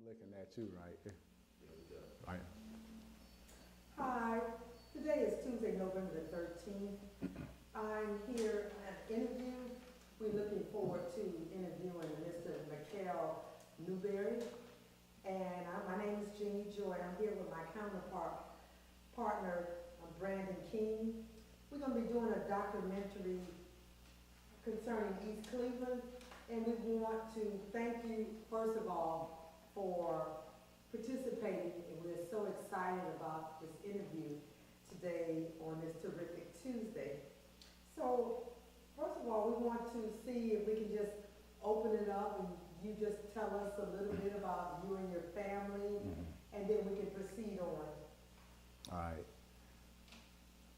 Looking at you, right? Right. Hi, today is Tuesday, November the 13th. I'm here at an interview. We're looking forward to interviewing Mr. Mikial Newberry. And my name is Jeannie Joy. I'm here with my partner, Brandon King. We're going to be doing a documentary concerning East Cleveland. And we want to thank you, first of all, for participating. And we're so excited about this interview today on this terrific Tuesday. So, first of all, we want to see if we can just open it up and you just tell us a little bit about you and your family, and then we can proceed on. All right.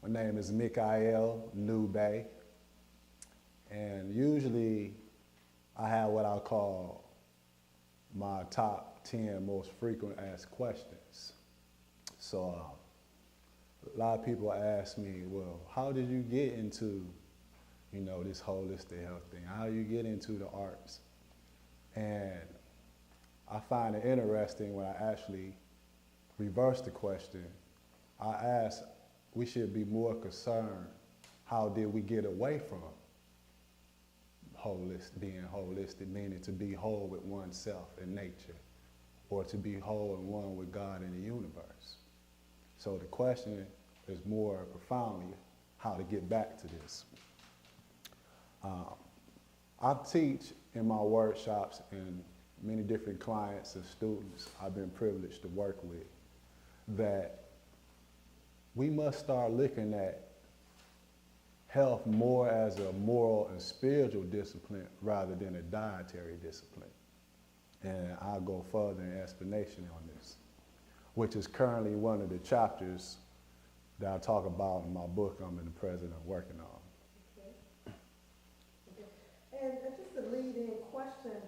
My name is Mikial Newberry, and usually I have what I call my top 10 most frequent asked questions. So a lot of people ask me, well, how did you get into, this holistic health thing? How do you get into the arts? And I find it interesting when I actually reverse the question. I ask, we should be more concerned, how did we get away from being holistic, meaning to be whole with oneself in nature, or to be whole and one with God in the universe. So the question is more profoundly how to get back to this. I teach in my workshops and many different clients and students I've been privileged to work with that we must start looking at health more as a moral and spiritual discipline rather than a dietary discipline. And I'll go further in explanation on this, which is currently one of the chapters that I talk about in my book I'm in the present of working on. Okay. And just a lead-in question,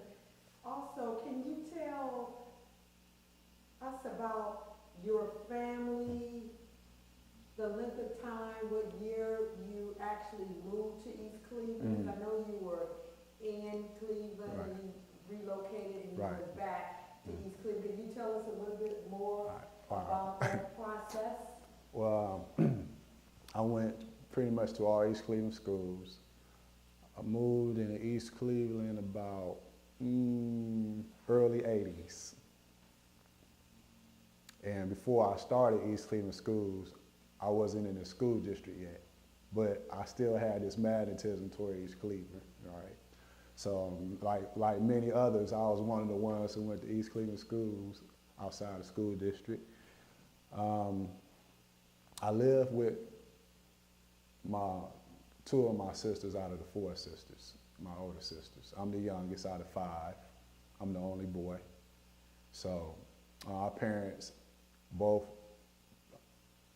also, can you tell us about your family, the length of time, what year you actually moved to East Cleveland? I know you were in Cleveland and you relocated and you went back to East Cleveland. Can you tell us a little bit more about that process? Well, I went pretty much to all East Cleveland schools. I moved into East Cleveland about early 80s. And before I started East Cleveland schools, I wasn't in the school district yet, but I still had this magnetism toward East Cleveland, right? So like many others, I was one of the ones who went to East Cleveland schools outside the school district. I lived with two of my sisters out of the four sisters, my older sisters. I'm the youngest out of five. I'm the only boy. So our parents both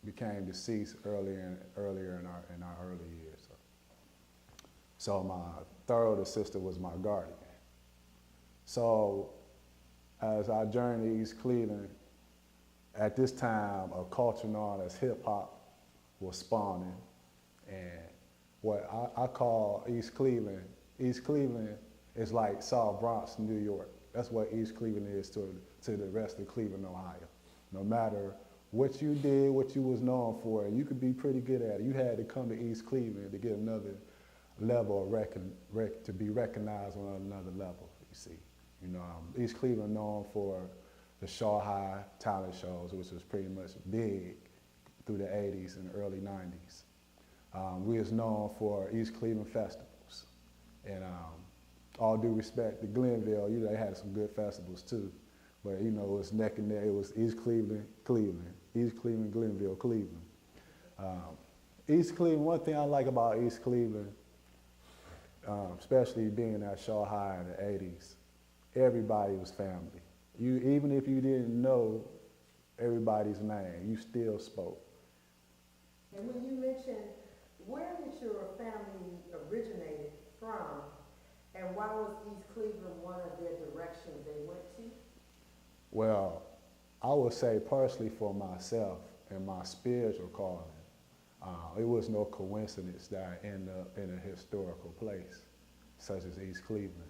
became deceased earlier in our early years. So my third older sister was my guardian. So as I journeyed to East Cleveland, at this time a culture known as hip hop was spawning, and what I call East Cleveland is like South Bronx, New York. That's what East Cleveland is to the rest of Cleveland, Ohio. No matter what you did, what you was known for, and you could be pretty good at it. You had to come to East Cleveland to get another level of to be recognized on another level, you see. East Cleveland known for the Shaw High talent shows, which was pretty much big through the 80s and early 90s. We was known for East Cleveland festivals. And all due respect to Glenville, they had some good festivals too. But it was neck and neck. It was East Cleveland, Cleveland, East Cleveland, Glenville, Cleveland. East Cleveland, one thing I like about East Cleveland, especially being at Shaw High in the 80s, everybody was family. Even if you didn't know everybody's name, you still spoke. And when you mentioned, where did your family originated from, and why was East Cleveland one of their directions they went to? Well, I would say personally for myself and my spiritual calling, it was no coincidence that I ended up in a historical place such as East Cleveland.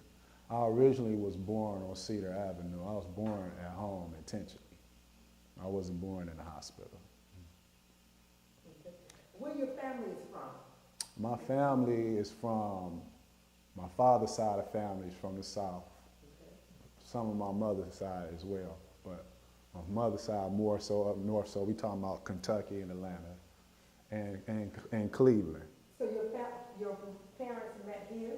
I originally was born on Cedar Avenue. I was born at home intentionally. I wasn't born in a hospital. Okay. Where your family is from? My family is from, my father's side of family is from the South. Okay. Some of my mother's side as well, but my mother's side more so up north, so we talking about Kentucky and Atlanta and Cleveland. So your parents met here?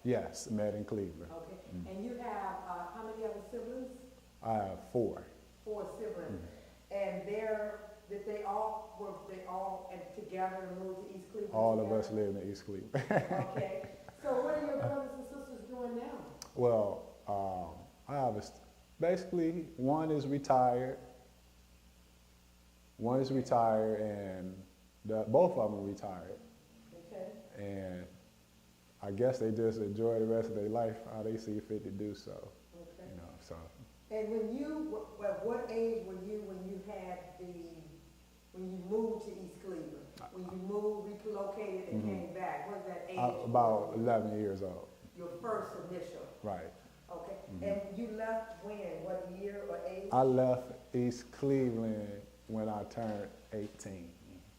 Yes, met in Cleveland. Okay. And you have, how many other siblings? I have 4. 4 siblings. And were they all together and moved to East Cleveland? All together? of us live in East Cleveland. Okay. So what are your brothers and sisters doing now? Well, I have basically one is retired. One is retired, and both of them are retired. Okay. And I guess they just enjoy the rest of their life how they see fit to do so. Okay. You know, so. And what age were you when you moved to East Cleveland? When you moved, relocated, and came back, what was that age? About 11 years old. Your first initial. Right. Okay. And you left when? What year or age? I left East Cleveland when I turned 18.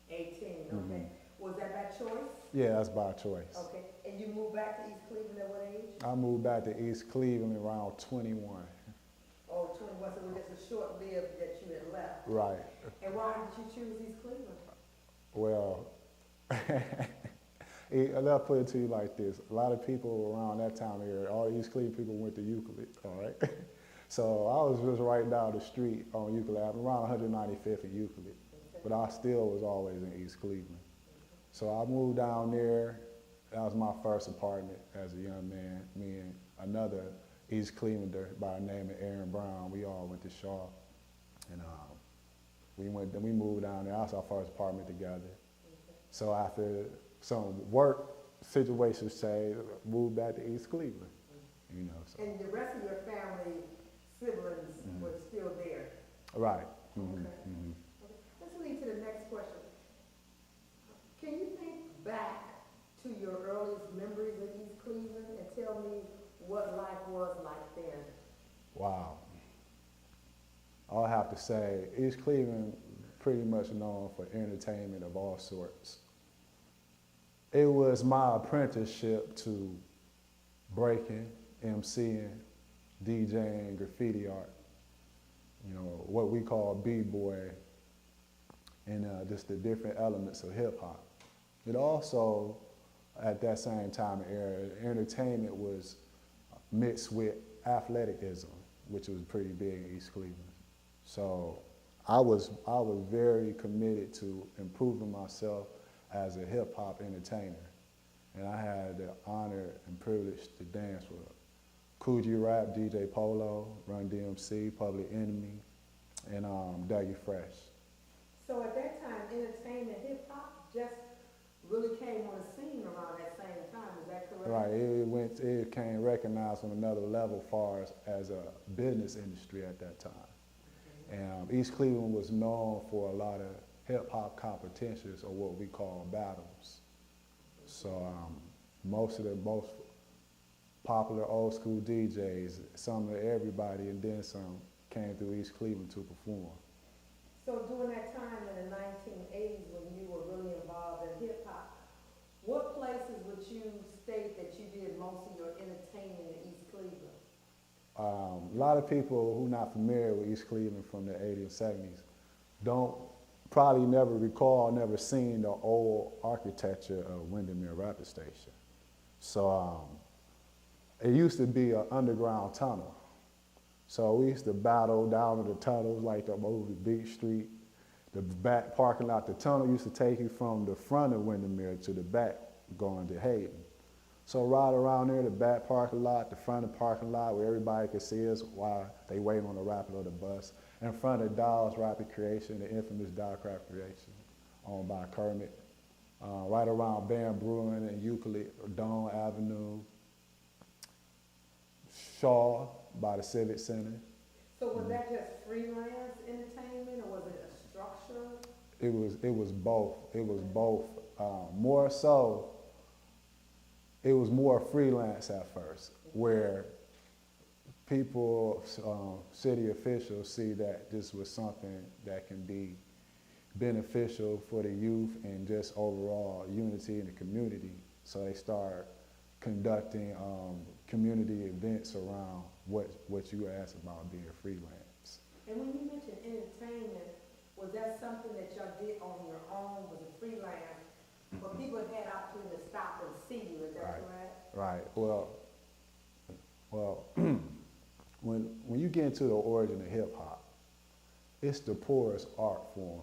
18. Okay. Was that by choice? Yeah, that's by choice. Okay. And you moved back to East Cleveland at what age? I moved back to East Cleveland around 21. Oh, 21. So it was just a short lived that you had left. Right. And why did you choose East Cleveland? Well, I'll put it to you like this. A lot of people around that time here, all East Cleveland people went to Euclid, all right? So I was just right down the street on Euclid Avenue, around 195th and Euclid. Okay. But I still was always in East Cleveland. So I moved down there. That was my first apartment as a young man. Me and another East Clevelander by the name of Aaron Brown. We all went to Shaw. And we moved down there. That was our first apartment together. Okay. So after some work situations changed, moved back to East Cleveland. You know. So. And the rest of your family, siblings, were still there? Right. Okay. Okay. Let's lead to the next question. Can you think back to your earliest memories of East Cleveland and tell me what life was like then? Wow. I'll have to say, East Cleveland pretty much known for entertainment of all sorts. It was my apprenticeship to breaking, MCing, DJing, graffiti art, you know, what we call b-boy, and just the different elements of hip hop. It also, at that same time and era, entertainment was mixed with athleticism, which was pretty big in East Cleveland. So I was very committed to improving myself as a hip hop entertainer. And I had the honor and privilege to dance with Coogee Rap, DJ Polo, Run DMC, Public Enemy, and Dougie Fresh. So at that time, entertainment, hip hop just really came on the scene around that same time, is that correct? Right, it became recognized on another level far as a business industry at that time. And East Cleveland was known for a lot of hip hop competitions, or what we call battles. So most of the most popular old school DJs, some of everybody, and then some came through East Cleveland to perform. So during that time in the 1980s when you were really involved in hip hop, what places would you state that you did most of your entertaining in East Cleveland? A lot of people who are not familiar with East Cleveland from the 80s and 70s probably never seen the old architecture of Windermere Rapid Station. So it used to be an underground tunnel. So we used to battle down in the tunnels like the movie Beach Street, the back parking lot. The tunnel used to take you from the front of Windermere to the back going to Hayden. So right around there, the back parking lot, the front of the parking lot where everybody could see us while they wait on the rapid or the bus. In front of Dawes Rapid Creation, the infamous Dow Craft Creation, owned by Kermit. Right around Van Bruin and Euclid, Dawn Avenue, Shaw by the Civic Center. So was that just freelance entertainment, or was it a structure? It was both. It was both. More so, it was more freelance at first, where people, city officials see that this was something that can be beneficial for the youth and just overall unity in the community. So they start conducting community events around what you asked about being freelance. And when you mentioned entertainment, was that something that y'all did on your own? Was it freelance? But people had opportunity to stop and see you, is that correct? Right. Well, when you get into the origin of hip hop, it's the poorest art form,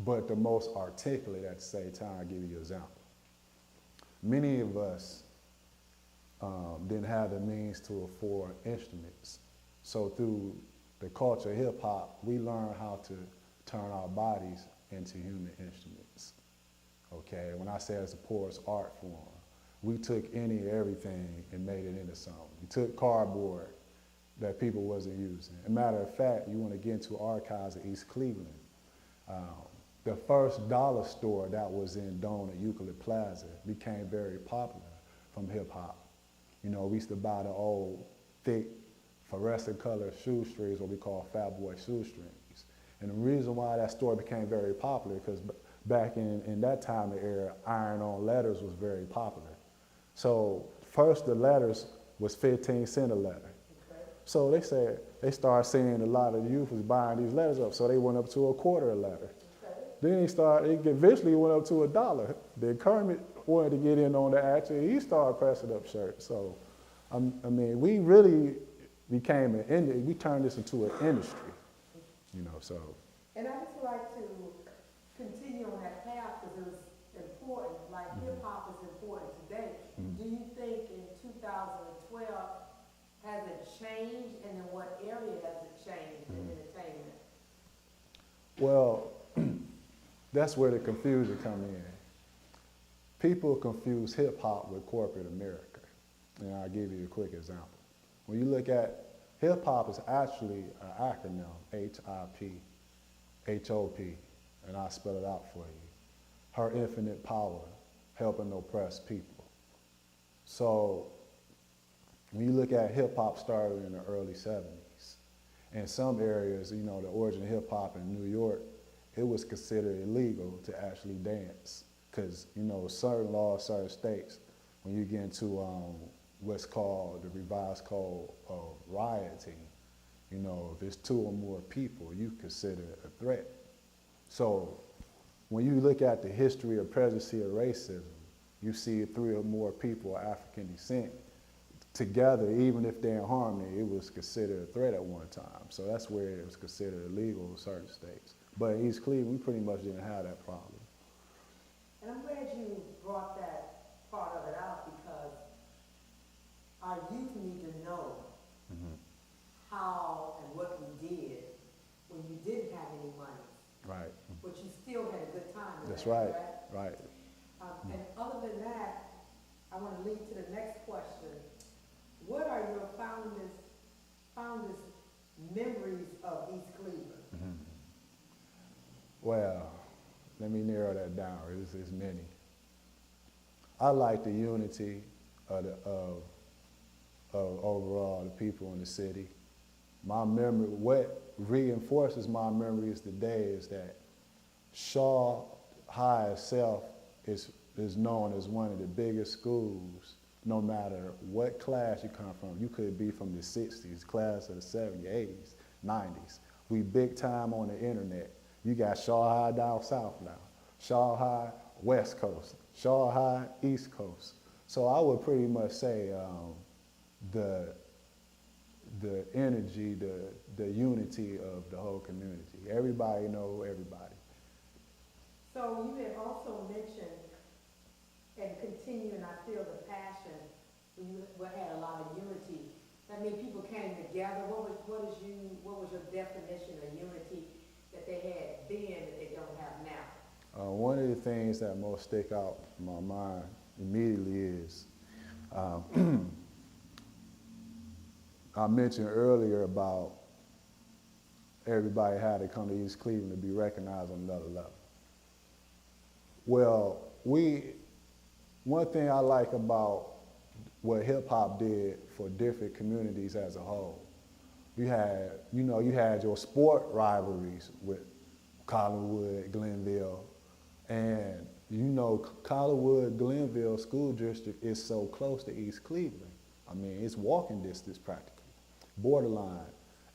but the most articulate at the same time. I'll give you an example. Many of us didn't have the means to afford instruments. So through the culture of hip hop, we learned how to turn our bodies into human instruments. Okay, when I say it's the poorest art form, we took any and everything and made it into something. We took cardboard that people wasn't using. As a matter of fact, you want to get into archives of East Cleveland. The first dollar store that was in Doane at Euclid Plaza became very popular from hip hop. You know, we used to buy the old thick fluorescent colored shoestrings, what we call Fat Boy shoestrings. And the reason why that store became very popular, because back in that time of era, iron-on letters was very popular. So first the letters was 15 cents a letter. Okay. So they started seeing a lot of the youth was buying these letters up, so they went up to a quarter a letter. Okay. Then it eventually went up to $1. Then Kermit wanted to get in on the action. He started pressing up shirts. So, I mean, we really became we turned this into an industry, you know, so. And I just like to continue on that path because it was important, like hip hop is important today. Do you think in 2012, has it changed, and in what area has it changed in entertainment? Well, that's where the confusion come in. People confuse hip hop with corporate America. And I'll give you a quick example. When you look at hip hop, is actually an acronym, HIP, HOP, and I'll spell it out for you. Her infinite power, helping oppressed people. So when you look at hip hop started in the early 70s. In some areas, you know, the origin of hip hop in New York, it was considered illegal to actually dance. Because, you know, certain laws, certain states, when you get into what's called the revised code of rioting, you know, if it's 2 or more people, you consider it a threat. So when you look at the history of prejudice or racism, you see 3 or more people of African descent together, even if they're in harmony, it was considered a threat at one time. So that's where it was considered illegal in certain states. But in East Cleveland, we pretty much didn't have that problem. And I'm glad you brought that part of it out because our youth need to know how and what we did when you didn't have any money. Right. But you still had a good time. That's right. Right. And other than that, I want to lead to the next question. What are your fondest memories of East Cleveland? Well, let me narrow that down. There's many. I like the unity of overall the people in the city. My memory, what reinforces my memories today is that Shaw High itself is known as one of the biggest schools, no matter what class you come from. You could be from the 60s, class of the 70s, 80s, 90s. We big time on the internet. You got Shaw High down south now, Shaw High West Coast, Shaw High East Coast. So I would pretty much say the energy, the unity of the whole community. Everybody know everybody. So you had also mentioned and continue, and I feel the passion. You had a lot of unity. That means people came together. What was your definition of unity that they had then that they don't have now? One of the things that most stick out in my mind immediately is I mentioned earlier about everybody had to come to East Cleveland to be recognized on another level. Well, one thing I like about what hip hop did for different communities as a whole, you had your sport rivalries with Collinwood, Glenville, and Collinwood, Glenville school district is so close to East Cleveland. I mean, it's walking distance practically, borderline.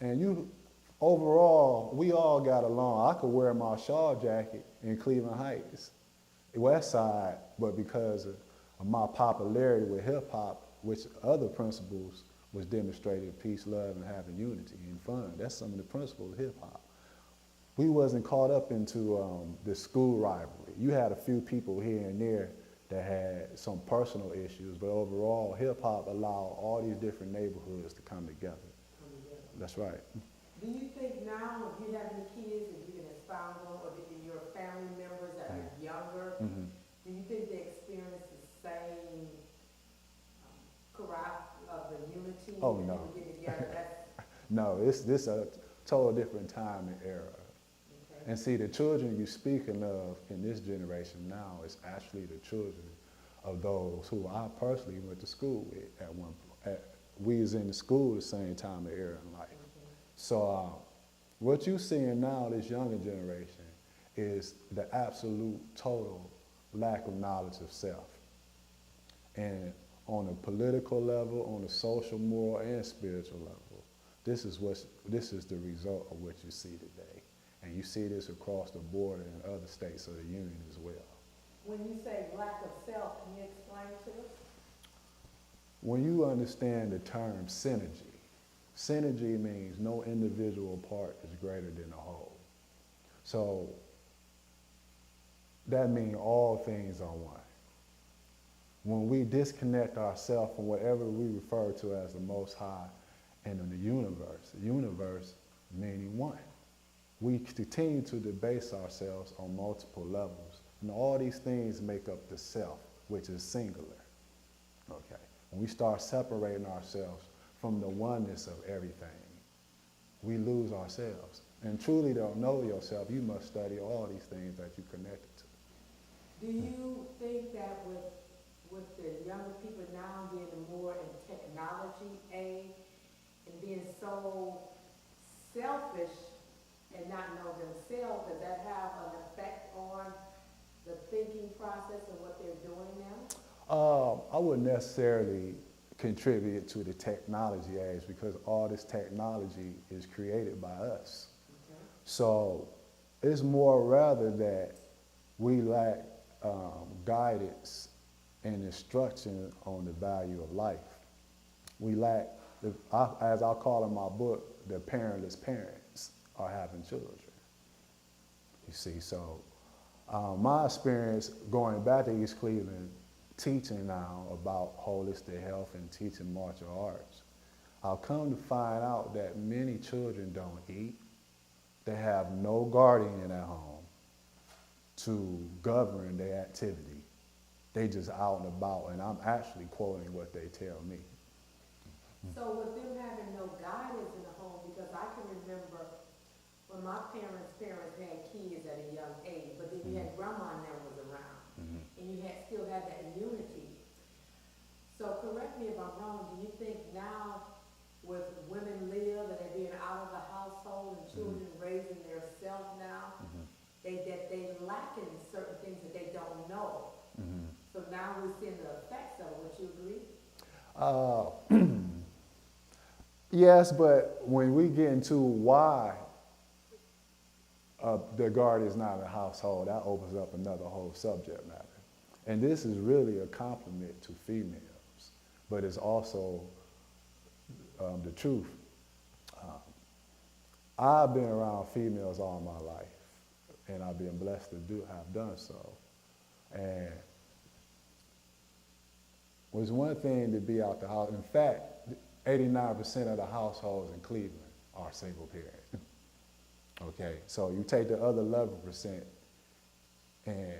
And overall, we all got along. I could wear my shawl jacket in Cleveland Heights, West Side, but because of my popularity with hip hop, which other principles was demonstrated, peace, love, and having unity and fun. That's some of the principles of hip hop. We wasn't caught up into the school rivalry. You had a few people here and there that had some personal issues, but overall, hip hop allowed all these different neighborhoods to come together. That's right. Do you think now, if you have any kids, if you can expound on, or your family members that are younger, do you think they experience the same cry of the unity? Oh, no. Get together? No, this a total different time and era. Okay. And see, the children you speaking of in this generation now is actually the children of those who I personally went to school with at one point. We was in the school the same time and era in life. So what you seeing now, this younger generation, is the absolute total lack of knowledge of self. And on a political level, on a social, moral, and spiritual level, this is the result of what you see today. And you see this across the border in other states of the union as well. When you say lack of self, can you explain to us? When you understand the term synergy, synergy means no individual part is greater than the whole. So that means all things are one. When we disconnect ourselves from whatever we refer to as the Most High and in the universe meaning one, we continue to debase ourselves on multiple levels. And all these things make up the self, which is singular. Okay. When we start separating ourselves from the oneness of everything, we lose ourselves. And truly to know yourself, you must study all these things that you're connected to. Do you think that with the younger people now being more in technology age and being so selfish and not know themselves, does that have an effect on the thinking process and what they're doing now? I wouldn't necessarily contribute to the technology age because all this technology is created by us. Okay. So it's more rather that we lack guidance and instruction on the value of life. We lack, as I call in my book, the parentless parents are having children. You see, so my experience going back to East Cleveland, teaching now about holistic health and teaching martial arts, I've come to find out that many children don't eat. They have no guardian at home to govern their activity. They just out and about, and I'm actually quoting what they tell me. So with them having no guidance in the home, because I can remember when my parents had kids at a young age, but then you had grandma and them was around, and you still had that unity. So correct me if I'm wrong, do you think now with women live and they're being out of the household and children raising their self now, that they lack in certain things that they don't know? So now we're seeing the effects of it. Would you agree? Yes, but when we get into why the guard is not in the household, that opens up another whole subject matter. And this is really a compliment to females, but it's also the truth. I've been around females all my life, and I've been blessed to have done so. And it was one thing to be out the house. In fact, 89% of the households in Cleveland are single parent. Okay, so you take the other 11% and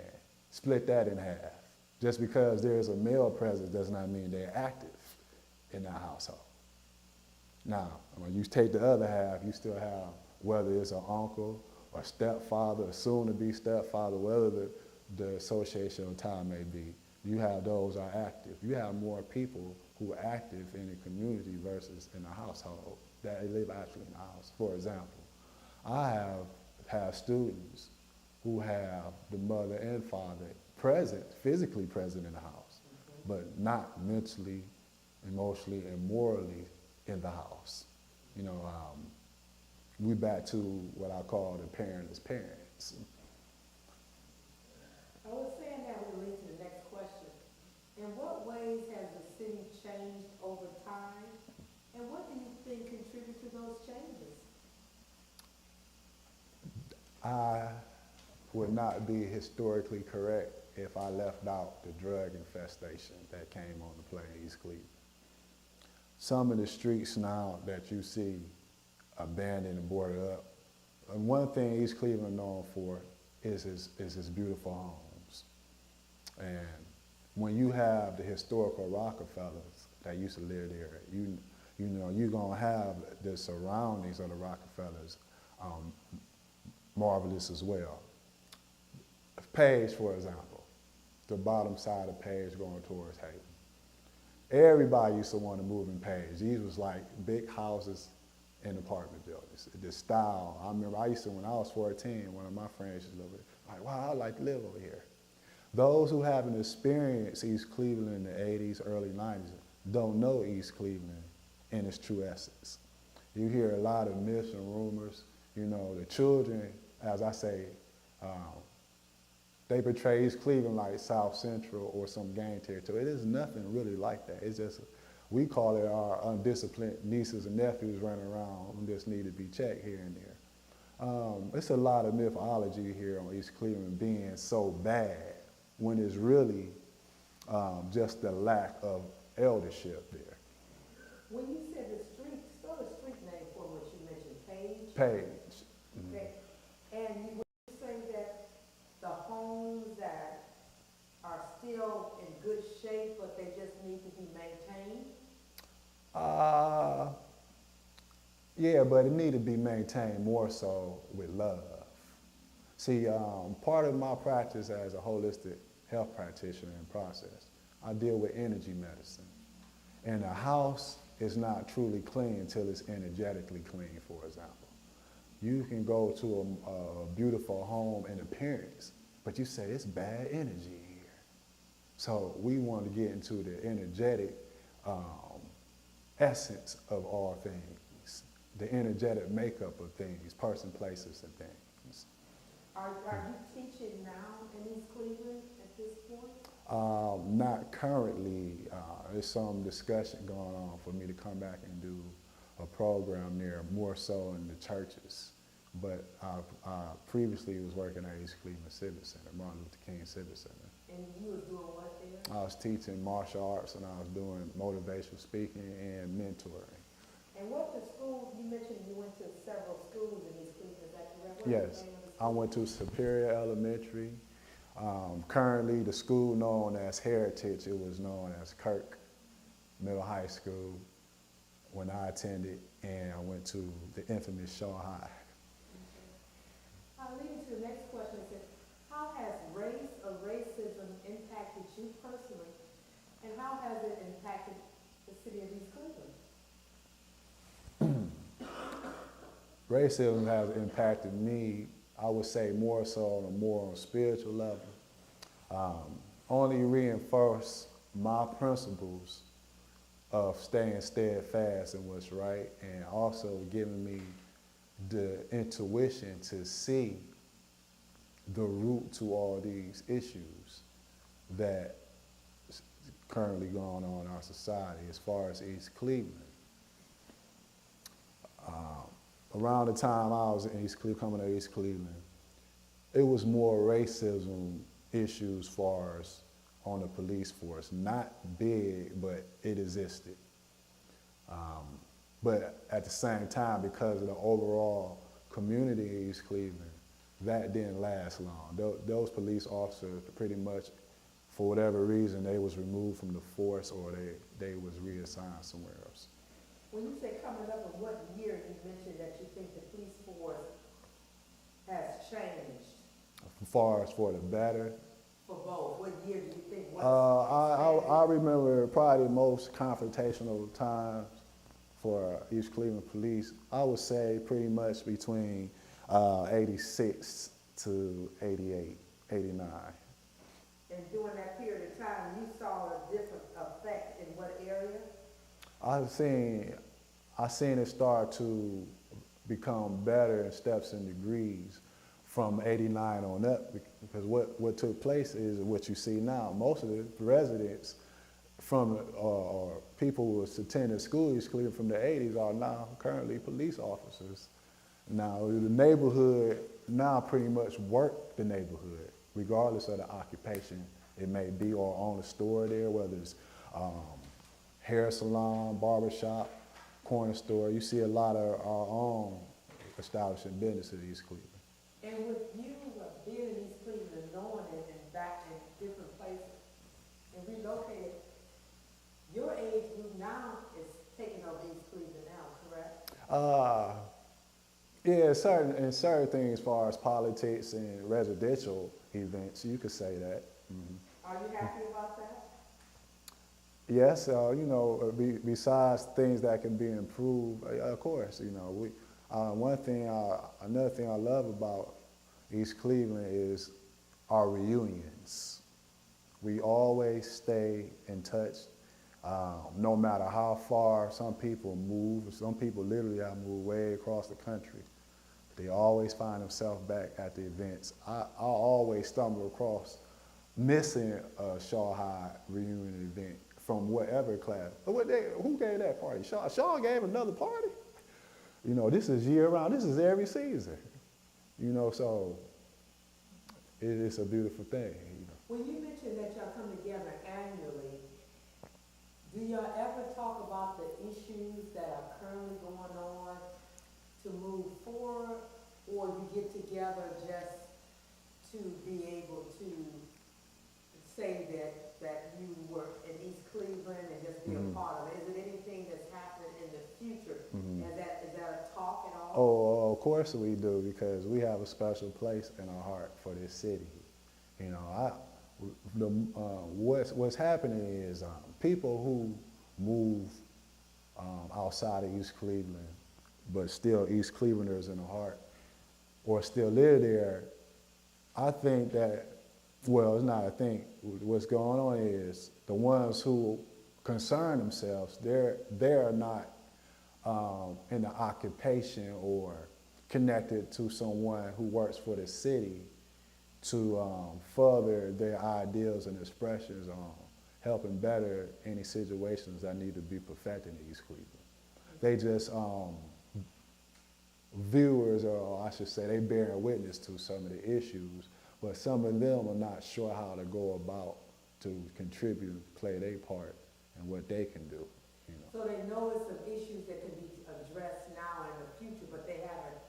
split that in half. Just because there's a male presence does not mean they're active in that household. Now, when you take the other half, you still have, whether it's an uncle or stepfather or soon-to-be stepfather, whether the association of time may be, you have those are active. You have more people who are active in the community versus in the household that live actually in the house. For example, I have students who have the mother and father present, physically present in the house, but not mentally, emotionally, and morally in the house. You know, we back to what I call the parentless parents. I was saying that would lead to the next question. In what ways has the city changed over time? And what do you think contribute to those changes? I would not be historically correct if I left out the drug infestation that came on the play in East Cleveland. Some of the streets now that you see abandoned and boarded up, and one thing East Cleveland is known for is its beautiful homes. And when you have the historical Rockefellers that used to live there, you know you're gonna have the surroundings of the Rockefellers marvelous as well. Page, for example, the bottom side of Page going towards Hayden. Everybody used to want to move in Page. These was like big houses and apartment buildings. The style, I remember I used to, when I was 14, one of my friends used to live like, wow, I'd like to live over here. Those who haven't experienced East Cleveland in the 80s, early 90s, don't know East Cleveland in its true essence. You hear a lot of myths and rumors. You know, the children, as I say, they portray East Cleveland like South Central or some gang territory. It is nothing really like that. It's just, we call it our undisciplined nieces and nephews running around who just need to be checked here and there. It's a lot of mythology here on East Cleveland being so bad when it's really just the lack of eldership there. When you said the street, spell the street name for what you mentioned, Page? Page. Okay. And would you say that the homes that are still in good shape, but they just need to be maintained? Yeah, but it need to be maintained more so with love. See, part of my practice as a holistic health practitioner and process, I deal with energy medicine. And a house is not truly clean until it's energetically clean, for example. You can go to a beautiful home in appearance, but you say it's bad energy here. So we want to get into the energetic essence of all things, the energetic makeup of things, person, places, and things. Are you teaching now in East Cleveland at this point? Not currently. There's some discussion going on for me to come back and do a program there, more so in the churches. But I previously was working at East Cleveland Civic Center, Martin Luther King Civic Center. And you was doing what there? I was teaching martial arts and I was doing motivational speaking and mentoring. And what the schools, you mentioned you went to several schools in East Cleveland, is that correct? Yes, I went to Superior Elementary. Currently the school known as Heritage, it was known as Kirk Middle High School when I attended, and I went to the infamous Shaw High. Leading to the next question is, how has race or racism impacted you personally, and how has it impacted the city of East Cleveland? Racism has impacted me, I would say more so on a more spiritual level. Only reinforced my principles of staying steadfast in what's right, and also giving me the intuition to see the root to all these issues that is currently going on in our society as far as East Cleveland. Around the time I was in East Cleveland, coming to East Cleveland, it was more racism issues as far as on the police force. Not big, but it existed. But at the same time, because of the overall community in East Cleveland, that didn't last long. Those police officers pretty much, for whatever reason, they was removed from the force or they was reassigned somewhere else. When you say coming up, in what year you mentioned that you think the police force has changed? As far as for the better, for both? What year do you think? I remember probably the most confrontational times for East Cleveland Police, I would say pretty much between 86 to 88, 89. And during that period of time, you saw a different effect in what area? I seen it start to become better in steps and degrees from 89 on up, because what took place is what you see now. Most of the residents from or people who was attending school East Cleveland from the 80s are now currently police officers. Now the neighborhood now pretty much work the neighborhood, regardless of the occupation it may be, or own a store there, whether it's hair salon, barbershop, corner store. You see a lot of our own establishing business in East Cleveland. And with you being in East Cleveland, knowing it and back in different places, and relocated, your age group now is taking over East Cleveland now, correct? Yeah, certain things as far as politics and residential events, you could say that. Mm-hmm. Are you happy about that? Yes, you know, besides things that can be improved, of course, you know, another thing I love about East Cleveland is our reunions. We always stay in touch, no matter how far some people move. Some people literally have moved way across the country. They always find themselves back at the events. I always stumble across missing a Shaw High reunion event from whatever class. Who gave that party? Shaw gave another party? You know, this is year round. This is every season. You know, so it's a beautiful thing. You know. When you mentioned that y'all come together annually, do y'all ever talk about the issues that are currently going on to move forward, or you get together just to be able to say that you work in East Cleveland and just be a part of it? Is it anything that's happening in the future? Is that a talk at all? Oh, of course we do, because we have a special place in our heart for this city. You know, what's happening is people who move outside of East Cleveland, but still East Clevelanders in the heart, or still live there, I think that, well, it's not a thing. What's going on is the ones who concern themselves, they're not in the occupation or connected to someone who works for the city to further their ideals and expressions on helping better any situations that need to be perfected in East Cleveland. They just viewers, or I should say, they bearing witness to some of the issues, but some of them are not sure how to go about to contribute, play their part, and what they can do. You know. So they know it's some issues that can be addressed now and in the future, but they haven't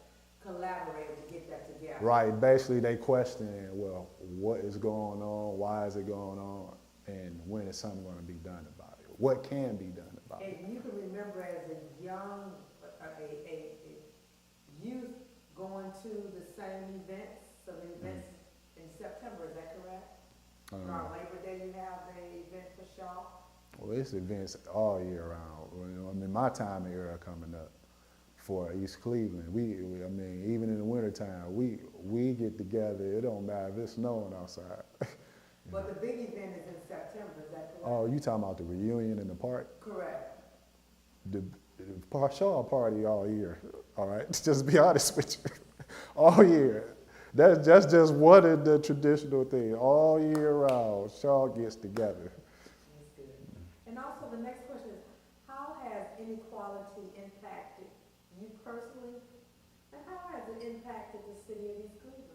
collaborated to get that together. Right. Basically, they question, well, what is going on? Why is it going on? And when is something going to be done about it? What can be done about it? And you can remember as a young, a youth going to the same events, some events in September, is that correct? Around Labor Day, you have the event for Shaw? Well, it's events all year round. You know, I mean, my time era coming up for East Cleveland. I mean, even in the wintertime, we get together. It don't matter if it's snowing outside. But the big event is in September, is that correct? Oh, you talking about the reunion in the park? Correct. The Shaw party all year, all right? Just to be honest with you, all year. That's just one of the traditional things. All year round, Shaw gets together. That's good. And also the next question is, how has inequality impacted you personally, and how has it impacted the city of East Cleveland?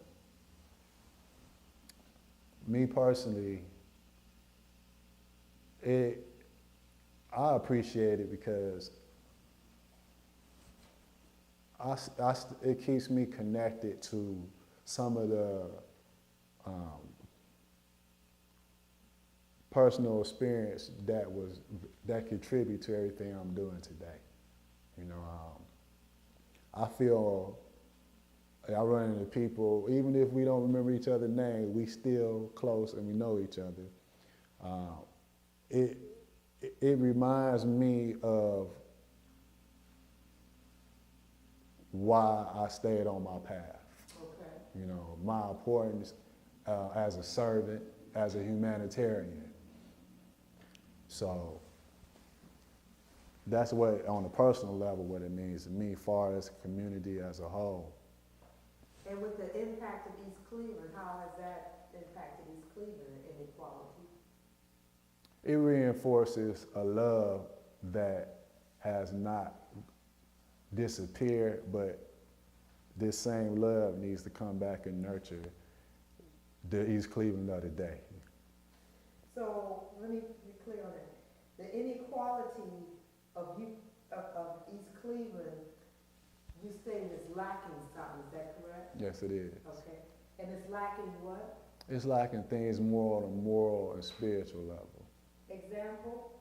Me personally, I appreciate it because it keeps me connected to some of the personal experience that contribute to everything I'm doing today. You know, I feel I run into people, even if we don't remember each other's name, we still close and we know each other. It reminds me of why I stayed on my path. Okay. You know, my importance as a servant, as a humanitarian. So that's what, on a personal level, what it means to me, far as community as a whole. And with the impact of East Cleveland, how has that impacted East Cleveland and inequality? It reinforces a love that has not disappeared, but this same love needs to come back and nurture the East Cleveland of today. So let me be clear on that. The inequality of East Cleveland, you stated is lacking something, is that correct? Yes, it is. Okay. And it's lacking what? It's lacking things more on a moral and spiritual level. Example?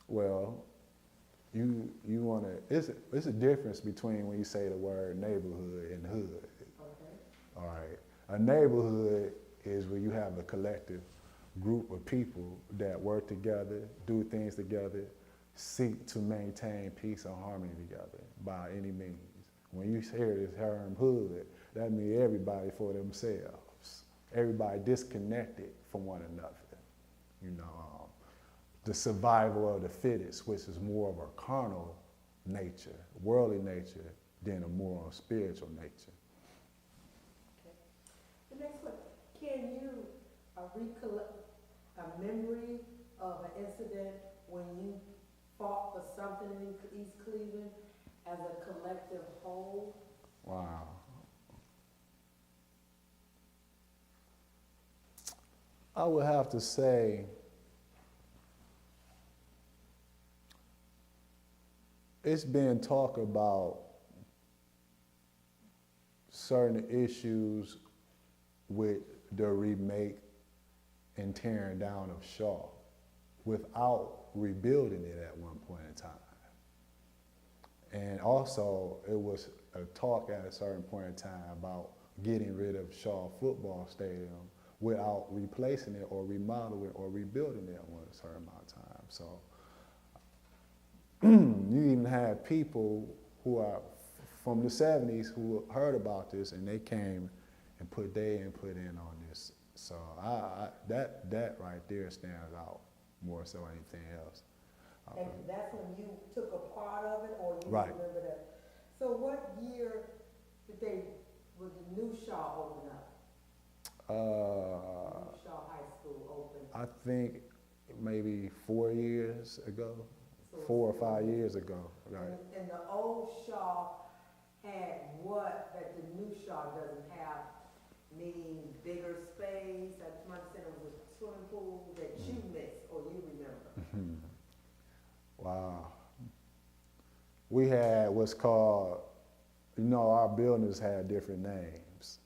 Well, you want to, it's a difference between when you say the word neighborhood and hood. Okay. All right. A neighborhood is where you have a collective group of people that work together, do things together, seek to maintain peace and harmony together by any means. When you hear this term hood, that means everybody for themselves, everybody disconnected from one another. You know, the survival of the fittest, which is more of a carnal nature, worldly nature, than a more spiritual nature. Okay. The next one, can you recollect a memory of an incident when you fought for something in East Cleveland as a collective whole? Wow. I would have to say it's been talk about certain issues with the remake and tearing down of Shaw without rebuilding it at one point in time. And also, it was a talk at a certain point in time about getting rid of Shaw Football Stadium without replacing it or remodeling or rebuilding it at one certain amount of time. So you even had people who are from the 70s who heard about this and they came and put their input in on this. So that right there stands out more so than anything else. And that's when you took a part of it, or you Right. remember that? So what year would the new Shaw open up? New Shaw High School open? I think maybe 4 years ago, So 4 or 5 years ago, right? And the old Shaw had what that the new Shaw doesn't have, meaning bigger space. Somebody said it was a swimming pool that you missed or you remember. Wow. We had what's called, you know, our buildings had different names.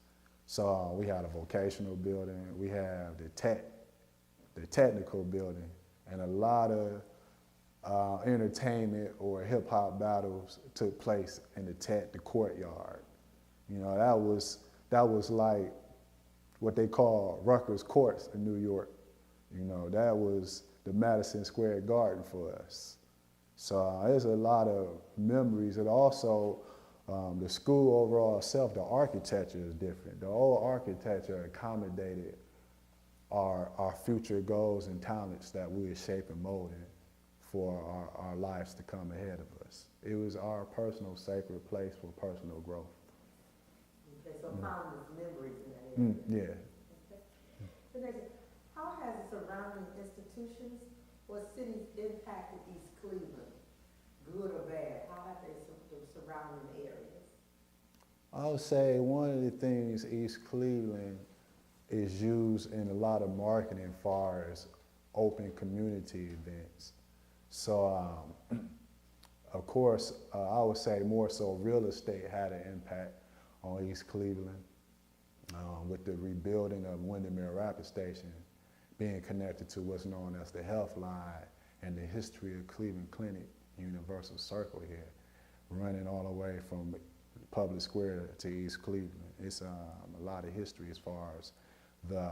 So we had a vocational building, we have the technical building, and a lot of entertainment or hip hop battles took place in the courtyard. You know, that was like what they call Rutgers Courts in New York. You know, that was the Madison Square Garden for us. So there's a lot of memories, and also the school overall itself, the architecture is different. The old architecture accommodated our future goals and talents that we were shaping, molding for our lives to come ahead of us. It was our personal sacred place for personal growth. Okay, so found memories in that area. Yeah. Okay. The next, how has the surrounding institutions or cities impacted East Cleveland, good or bad? How have they the surrounding areas? I would say one of the things East Cleveland is used in a lot of marketing as far as open community events. So, of course, I would say more so real estate had an impact on East Cleveland with the rebuilding of Windermere Rapid Station being connected to what's known as the Health Line and the history of Cleveland Clinic Universal Circle here, running all the way from public square to East Cleveland. It's a lot of history as far as the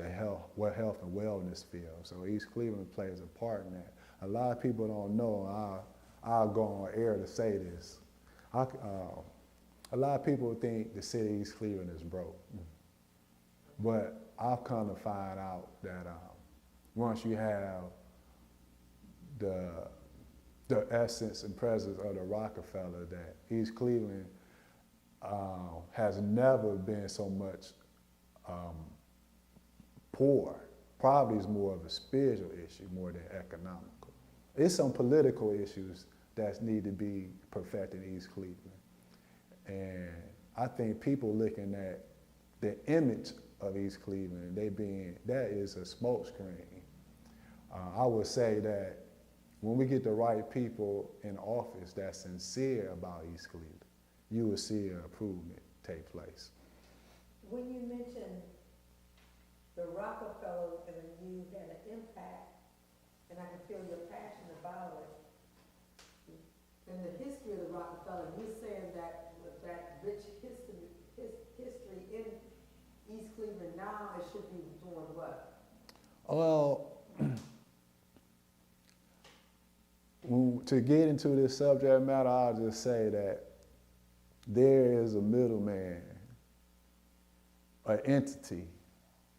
health and wellness field. So East Cleveland plays a part in that. A lot of people don't know. I'll go on air to say this. A lot of people think the city of East Cleveland is broke, but I've come to find out that once you have the essence and presence of the Rockefeller, that East Cleveland has never been so much poor. Probably is more of a spiritual issue more than economical. There's some political issues that need to be perfected in East Cleveland. And I think people looking at the image of East Cleveland, that is a smokescreen. I would say that when we get the right people in office that's sincere about East Cleveland, you will see an improvement take place. When you mentioned the Rockefeller and you had an impact, and I can feel your passion about it, and the history of the Rockefeller, you're saying that with that rich history in East Cleveland now, it should be doing what? Well, to get into this subject matter, I'll just say that there is a middleman, an entity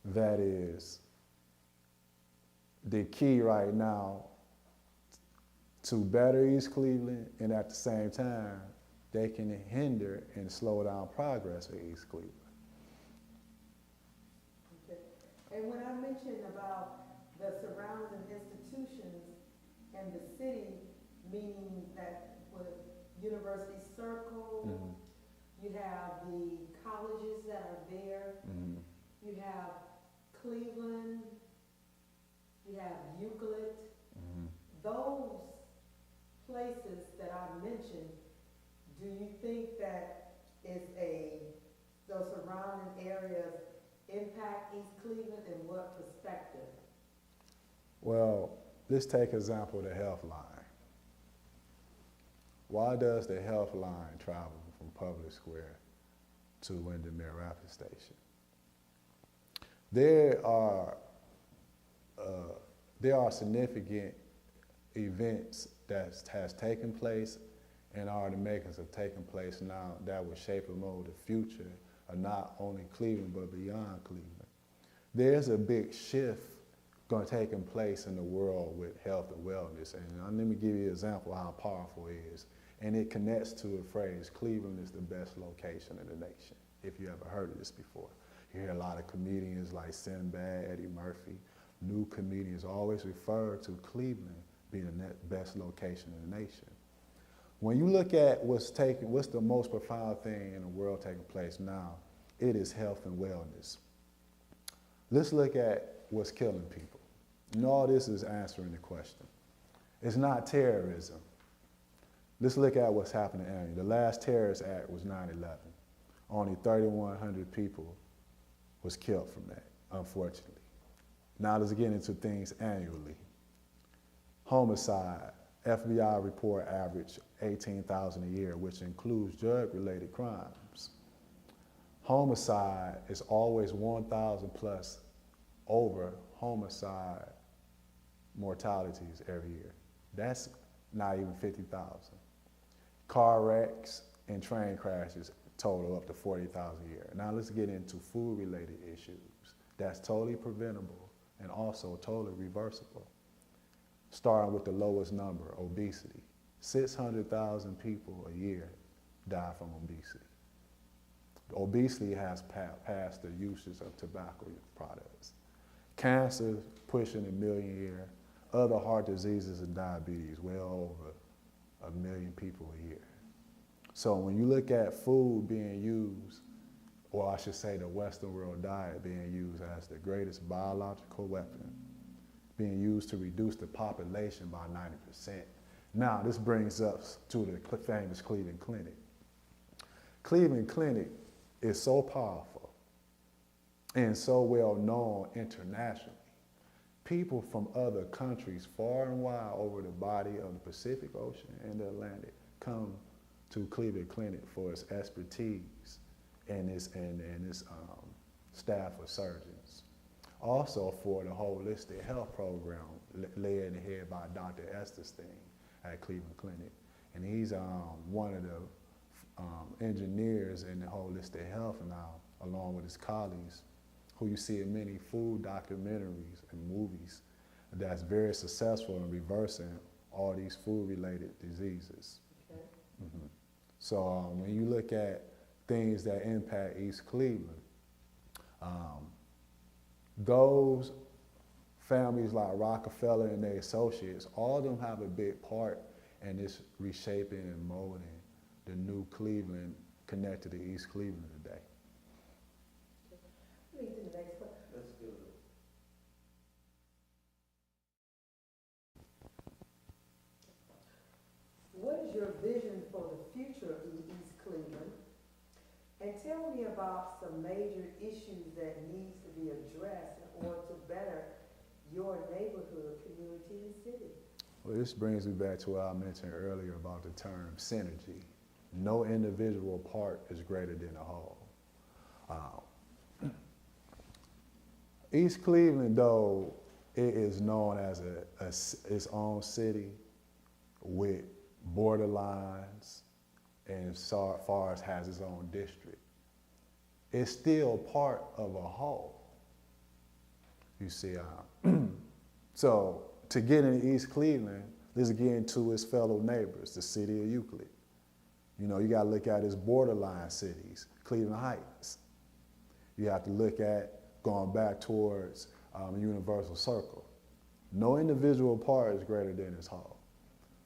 that is the key right now to better East Cleveland, and at the same time, they can hinder and slow down progress of East Cleveland. Okay. And when I mentioned about the surrounding institutions and the city, meaning that with University Circle, you have the colleges that are there, you have Cleveland, you have Euclid, those places that I mentioned, do you think that those surrounding areas impact East Cleveland in what perspective? Well, let's take example the health line. Why does the health line travel from Public Square to Windermere Rapid Station? There are significant events that has taken place and are the makings of taking place now that will shape and mold the future of not only Cleveland but beyond Cleveland. There's a big shift going to take place in the world with health and wellness, and let me give you an example of how powerful it is. And it connects to the phrase, Cleveland is the best location in the nation, if you ever heard of this before. You hear a lot of comedians like Sinbad, Eddie Murphy, new comedians always refer to Cleveland being the best location in the nation. When you look at what's the most profound thing in the world taking place now, it is health and wellness. Let's look at what's killing people. And all this is answering the question. It's not terrorism. Let's look at what's happening annually. The last terrorist act was 9/11. Only 3,100 people was killed from that, unfortunately. Now let's get into things annually. Homicide, FBI report average 18,000 a year, which includes drug-related crimes. Homicide is always 1,000 plus over homicide mortalities every year. That's not even 50,000. Car wrecks and train crashes total up to 40,000 a year. Now let's get into food-related issues. That's totally preventable and also totally reversible. Starting with the lowest number, obesity. 600,000 people a year die from obesity. Obesity has passed the usage of tobacco products. Cancer pushing 1 million a year. Other heart diseases and diabetes, well over 1 million people a year. So when you look at food being used, or I should say the Western world diet being used as the greatest biological weapon, being used to reduce the population by 90%. Now, this brings us to the famous Cleveland Clinic. Cleveland Clinic is so powerful and so well known internationally. People from other countries far and wide over the body of the Pacific Ocean and the Atlantic come to Cleveland Clinic for its expertise and its staff of surgeons. Also for the holistic health program led and headed by Dr. Esterstein at Cleveland Clinic. And he's one of the engineers in the holistic health now, along with his colleagues, who you see in many food documentaries and movies that's very successful in reversing all these food-related diseases. Okay. Mm-hmm. So when you look at things that impact East Cleveland, those families like Rockefeller and their associates, all of them have a big part in this reshaping and molding the new Cleveland connected to East Cleveland today. Lead to the next one. Let's do it. What is your vision for the future of East Cleveland? And tell me about some major issues that needs to be addressed in order to better your neighborhood, community, and city. Well, this brings me back to what I mentioned earlier about the term synergy. No individual part is greater than the whole. East Cleveland, though, it is known as its own city with borderlines and as far as has its own district. It's still part of a whole. You see, so to get into East Cleveland, let's get into its fellow neighbors, the city of Euclid. You know, you gotta look at its borderline cities, Cleveland Heights. You have to look at going back towards Universal Circle. No individual part is greater than its whole.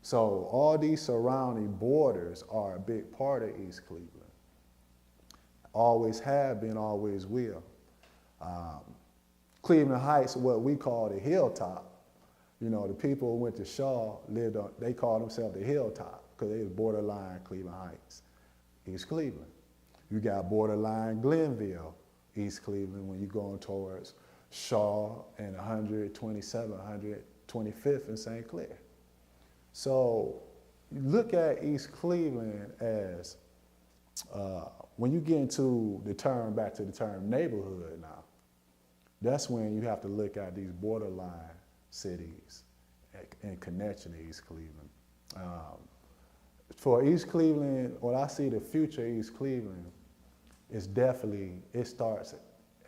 So all these surrounding borders are a big part of East Cleveland. Always have been, always will. Cleveland Heights, what we call the hilltop. You know, the people who went to Shaw lived on, they called themselves the hilltop because they was borderline Cleveland Heights, East Cleveland. You got borderline Glenville, East Cleveland, when you're going towards Shaw and 127th, 125th in St. Clair. So you look at East Cleveland as, when you get into the term, back to the term neighborhood now, that's when you have to look at these borderline cities in connection to East Cleveland. For East Cleveland, when I see the future of East Cleveland, it's definitely, it starts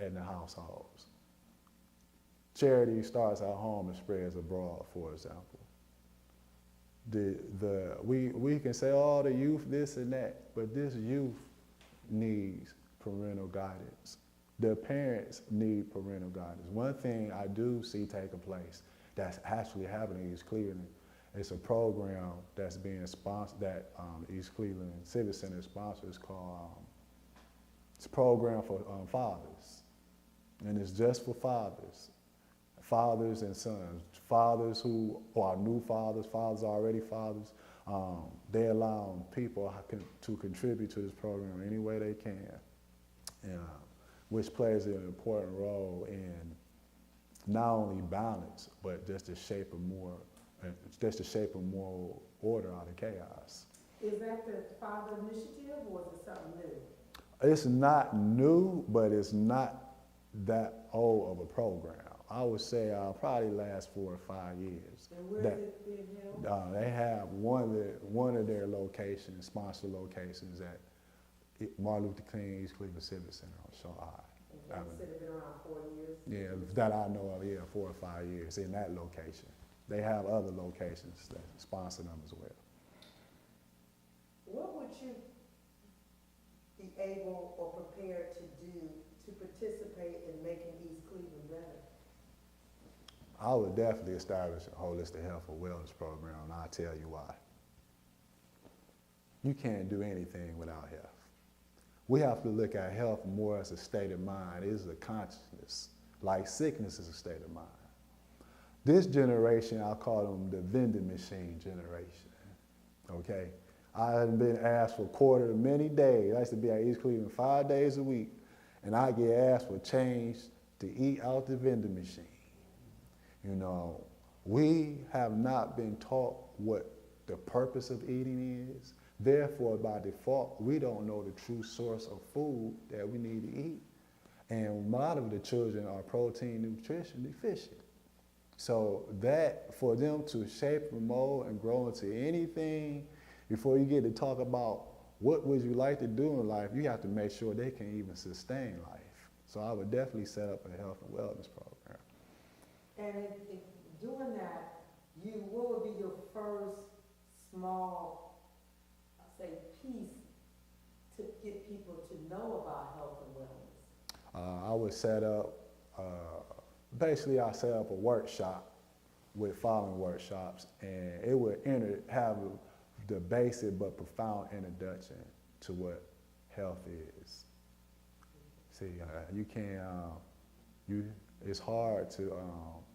in the households. Charity starts at home and spreads abroad, for example. We can say, oh, the youth, this and that, but this youth needs parental guidance. The parents need parental guidance. One thing I do see taking place that's actually happening in East Cleveland is a program that's being sponsored, that East Cleveland Civic Center sponsors, called, it's a program for fathers. And it's just for fathers and sons. Fathers who are new fathers, fathers already fathers, they allow people to contribute to this program any way they can, which plays an important role in not only balance, but just to shape a more order out of chaos. Is that the father initiative or is it something new? It's not new, but it's not that old of a program. I would say probably last 4 or 5 years. And where is it being held? They have one of their locations, sponsor locations at Martin Luther King East Cleveland Civic Center on Shaw High. Okay, you said it's been around 4 years? Yeah, that I know of, 4 or 5 years in that location. They have other locations that sponsor them as well. What would you be able or prepared to do to participate in making East Cleveland better? I would definitely establish a holistic health and wellness program, and I'll tell you why. You can't do anything without health. We have to look at health more as a state of mind. It is a consciousness, like sickness is a state of mind. This generation, I call them the vending machine generation, okay? I had been asked for quarter many days. I used to be at East Cleveland 5 days a week, and I get asked for change to eat out the vending machine. You know, we have not been taught what the purpose of eating is. Therefore, by default, we don't know the true source of food that we need to eat. And a lot of the children are protein nutrition deficient. So that, for them to shape and mold and grow into anything, before you get to talk about what would you like to do in life, you have to make sure they can even sustain life. So I would definitely set up a health and wellness program. And if doing that, what would be your first small, say, piece to get people to know about health and wellness? I would set up, basically I set up a workshop with following workshops, and it would have the basic but profound introduction to what health is. See, you can't, it's hard to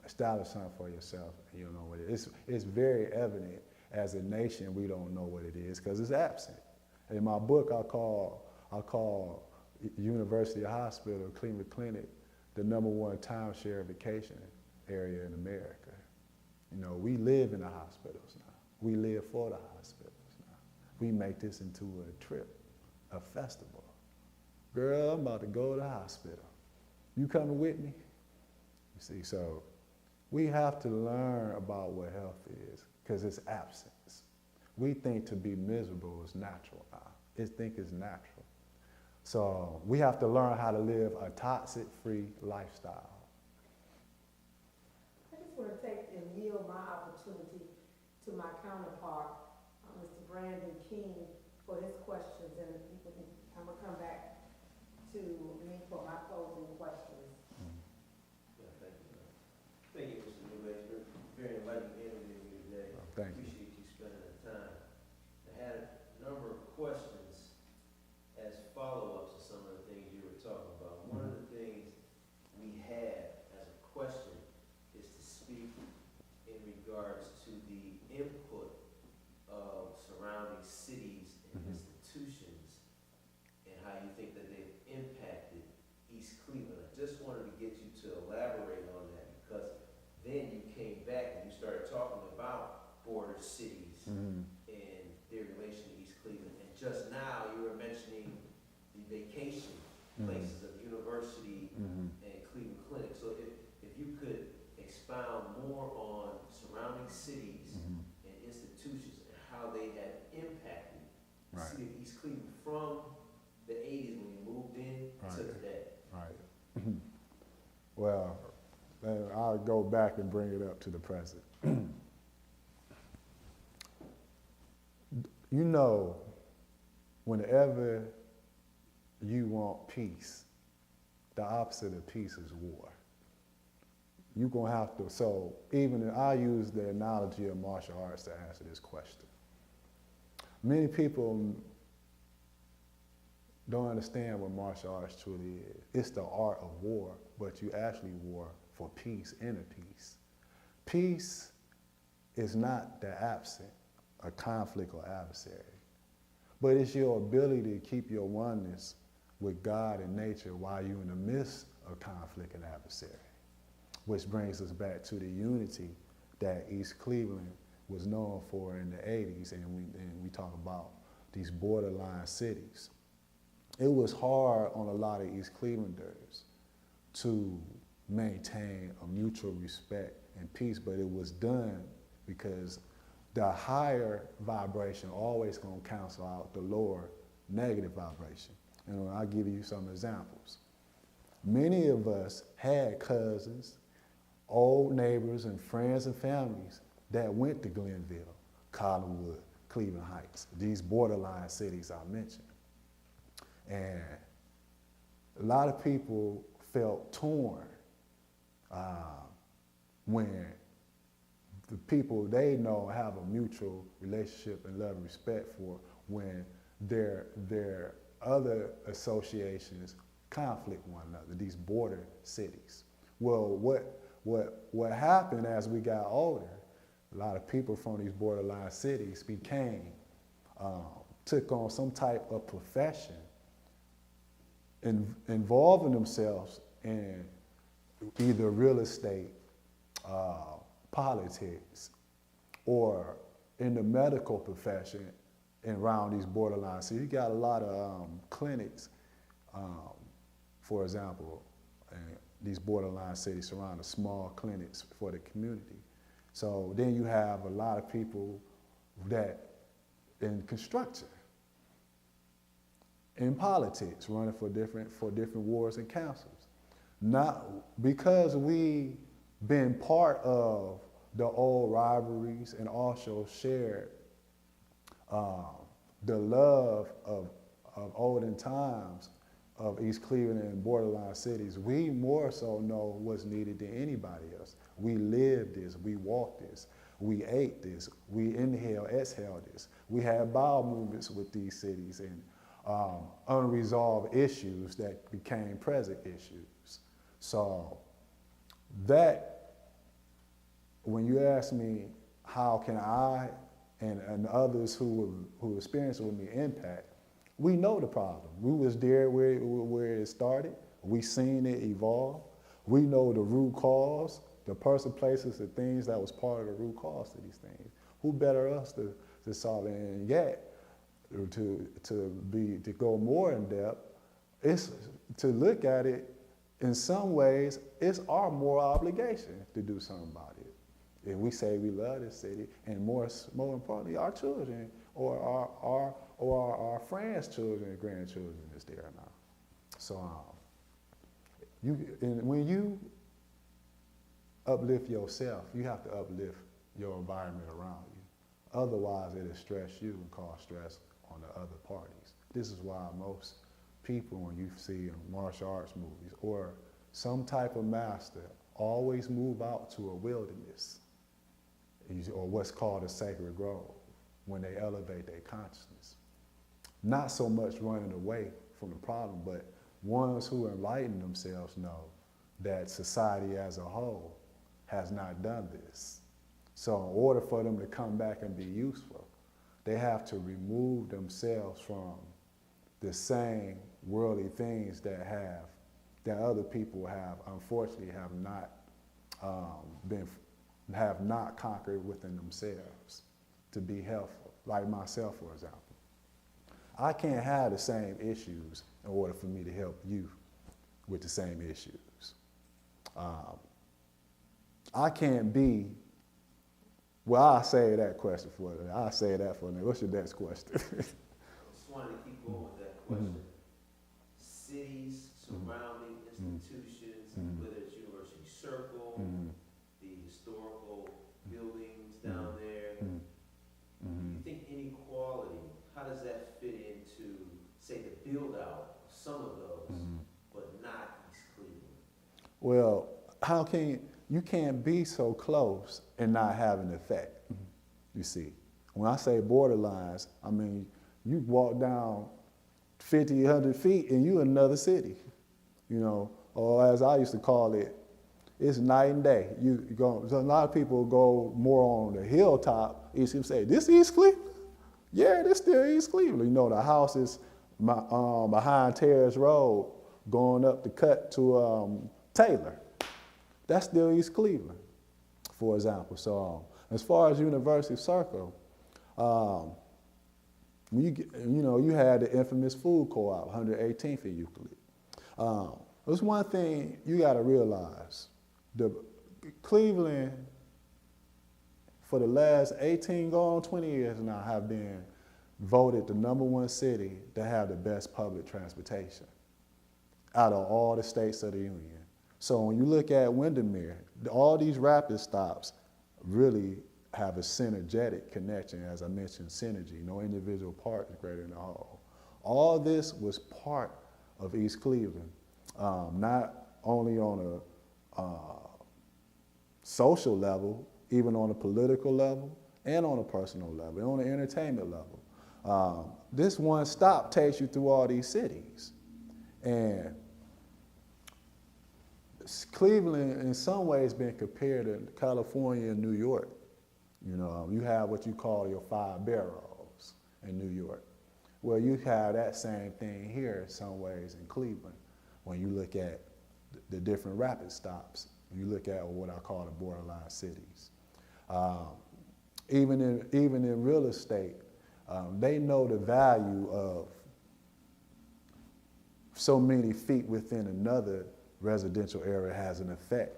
establish something for yourself and you don't know what it is. It's very evident as a nation we don't know what it is because it's absent. In my book, I call University Hospital, Cleveland Clinic, the #1 timeshare vacation area in America. You know, we live in the hospitals now. We live for the hospitals now. We make this into a trip, a festival. Girl, I'm about to go to the hospital. You coming with me? You see, so we have to learn about what health is because it's absence. We think to be miserable is natural now. We think it's natural. So we have to learn how to live a toxic-free lifestyle. I just want to take and yield my opportunity to my counterpart, Mr. Brandon King, for his questions, and I'm going to come back to me for my closing questions. Yeah, thank you. Thank you, Mr. Newman. Very enlightening interview with you today. Thank you. Appreciate you spending the time. I had a number of questions as follow-ups to some of the things you were talking about. One of the things we had as a question is to speak in regards to the input of surrounding cities and institutions and how you think that they've impacted East Cleveland. I just wanted to get you to elaborate on that because then you came back and you started talking about border cities and their relation to East Cleveland. And just now you were mentioning the vacation places of University and Cleveland Clinic. So if you could expound more on surrounding cities and institutions and how they have impacted the city of East Cleveland from the 80s when you moved in to today. Right. Well, I'll go back and bring it up to the present. You know, whenever you want peace, the opposite of peace is war. You're going to have to, so even I use the analogy of martial arts to answer this question. Many people don't understand what martial arts truly is. It's the art of war, but you actually war for peace, inner peace. Peace is not the absent, a conflict or adversary, but it's your ability to keep your oneness with God and nature while you're in the midst of conflict and adversary, which brings us back to the unity that East Cleveland was known for in the 80s, and we talk about these borderline cities. It was hard on a lot of East Clevelanders to maintain a mutual respect and peace, but it was done because the higher vibration always gonna cancel out the lower negative vibration. And I'll give you some examples. Many of us had cousins, old neighbors, and friends and families that went to Glenville, Collinwood, Cleveland Heights, these borderline cities I mentioned. And a lot of people felt torn when the people they know have a mutual relationship and love and respect for, when their other associations conflict one another, these border cities. Well, what happened as we got older, a lot of people from these borderline cities took on some type of profession involving themselves in either real estate, politics, or in the medical profession around these borderline cities. You got a lot of clinics, for example, these borderline cities surround the small clinics for the community. So then you have a lot of people that in construction, in politics, running for different wards and councils. Not because we been part of the old rivalries and also shared the love of olden times of East Cleveland and borderline cities. We more so know what's needed than anybody else. We live this, we walk this, we ate this, we inhale, exhale this. We had bowel movements with these cities and unresolved issues that became present issues. So that, when you ask me how can I and others who experience it with me impact, we know the problem. We was there where it started. We seen it evolve. We know the root cause, the person, places, the things that was part of the root cause to these things. Who better us to solve it? And yet, to go more in depth, it's to look at it in some ways, it's our moral obligation to do something about it. If we say we love this city, and more importantly, our children or our friends' children and grandchildren is there now. So when you uplift yourself, you have to uplift your environment around you. Otherwise, it'll stress you and cause stress on the other parties. This is why most people, when you see martial arts movies or some type of master, always move out to a wilderness or what's called a sacred grove when they elevate their consciousness. Not so much running away from the problem, but ones who enlighten themselves know that society as a whole has not done this. So in order for them to come back and be useful, they have to remove themselves from the same worldly things that other people unfortunately have not conquered within themselves to be helpful. Like myself, for example. I can't have the same issues in order for me to help you with the same issues. I can't be, well, I'll say that question for you. I'll say that for you. What's your next question? I just wanted to keep going with that question. Cities, surrounding institutions, whether it's University Circle, the historical buildings down there, do you think inequality, how does that fit into, say, the build out of some of those, but not East Cleveland? Well, you can't be so close and not have an effect, you see. When I say borderlines, I mean, you walk down 50, 100 feet and you in another city, you know, or as I used to call it, it's night and day. So a lot of people go more on the hilltop. You see them say, this East Cleveland? Yeah, this still East Cleveland. You know, the house is behind Terrace Road going up the cut to Taylor. That's still East Cleveland, for example. So as far as University Circle, you had the infamous food co-op, 118th and Euclid. There's one thing you got to realize. Cleveland, for the last 18, going on 20 years now, have been voted the #1 city to have the best public transportation out of all the states of the Union. So when you look at Windermere, all these rapid stops really have a synergetic connection, as I mentioned, synergy. No individual part is greater than the whole. All this was part of East Cleveland, not only on a social level, even on a political level, and on a personal level, and on an entertainment level. This one stop takes you through all these cities. And Cleveland, in some ways, been compared to California and New York. You know, you have what you call your 5 boroughs in New York. Well, you have that same thing here in some ways in Cleveland when you look at the different rapid stops. You look at what I call the borderline cities. Even in real estate, They know the value of so many feet within another residential area has an effect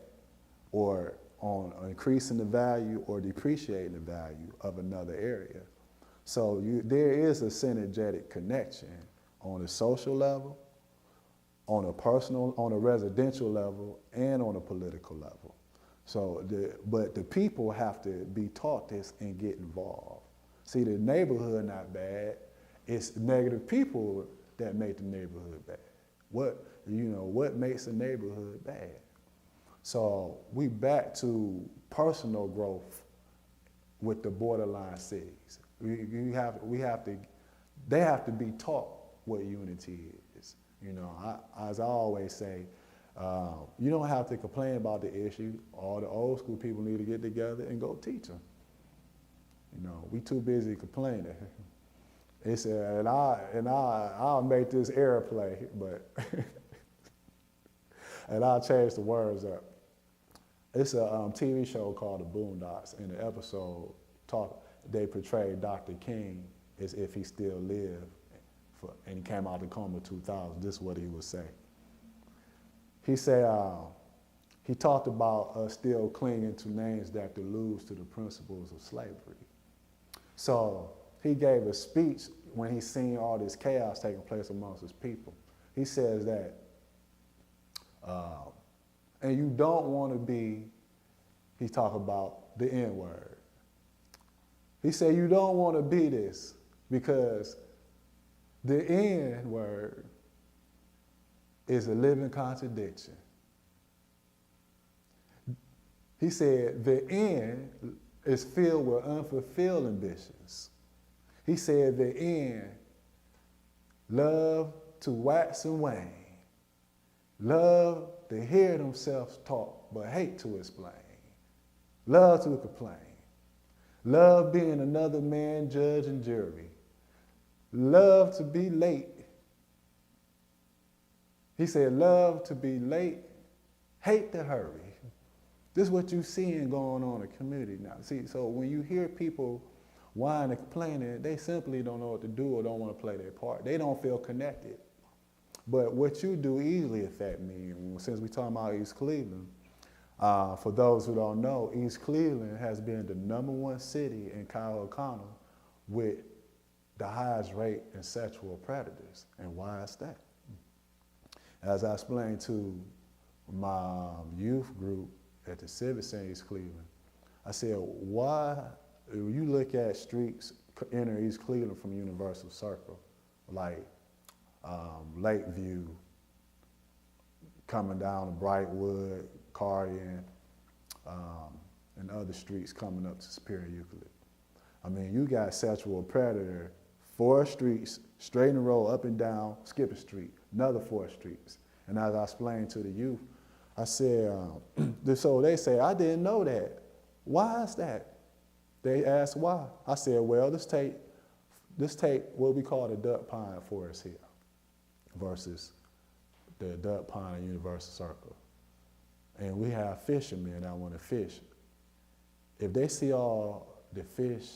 or on increasing the value or depreciating the value of another area. So there is a synergetic connection on a social level, on a personal, on a residential level, and on a political level. So, but the people have to be taught this and get involved. See, the neighborhood not bad. It's negative people that make the neighborhood bad. What makes a neighborhood bad? So we back to personal growth with the borderline cities. They have to be taught what unity is. As I always say, you don't have to complain about the issue. All the old school people need to get together and go teach them. We too busy complaining. It's I'll make this airplay, but and I'll change the words up. It's a TV show called The Boondocks. In the episode, they portrayed Dr. King as if he still lived, and he came out of the coma in 2000. This is what he would say. He said, he talked about us still clinging to names that allude to the principles of slavery. So he gave a speech when he seen all this chaos taking place amongst his people. He says that, and you don't want to be, he talked about the N-word. He said you don't want to be this because the N-word is a living contradiction. He said the N is filled with unfulfilled ambitions. He said the N love to wax and wane, love to hear themselves talk, but hate to explain, love to complain, love being another man, judge and jury, love to be late. He said, love to be late, hate to hurry. This is what you're seeing going on in the community now. See, so when you hear people whining and complaining, they simply don't know what to do or don't want to play their part. They don't feel connected. But what you do easily affect me. And since we're talking about East Cleveland, for those who don't know, East Cleveland has been the #1 city in Cuyahoga County with the highest rate in sexual predators. And why is that? As I explained to my youth group at the Civic Center East Cleveland, I said, why, when you look at streets enter East Cleveland from Universal Circle, like Lakeview, coming down to Brightwood, Cardian, and other streets coming up to Superior Euclid. I mean, you got sexual predator, 4 streets, straight in a row, up and down, Skipper Street, another 4 streets. And as I explained to the youth, I said, so they say, I didn't know that. Why is that? They asked why. I said, well, let's take what we call the Duck Pine Forest here versus the Duck Pine Universal Circle. And we have fishermen that want to fish. If they see all the fish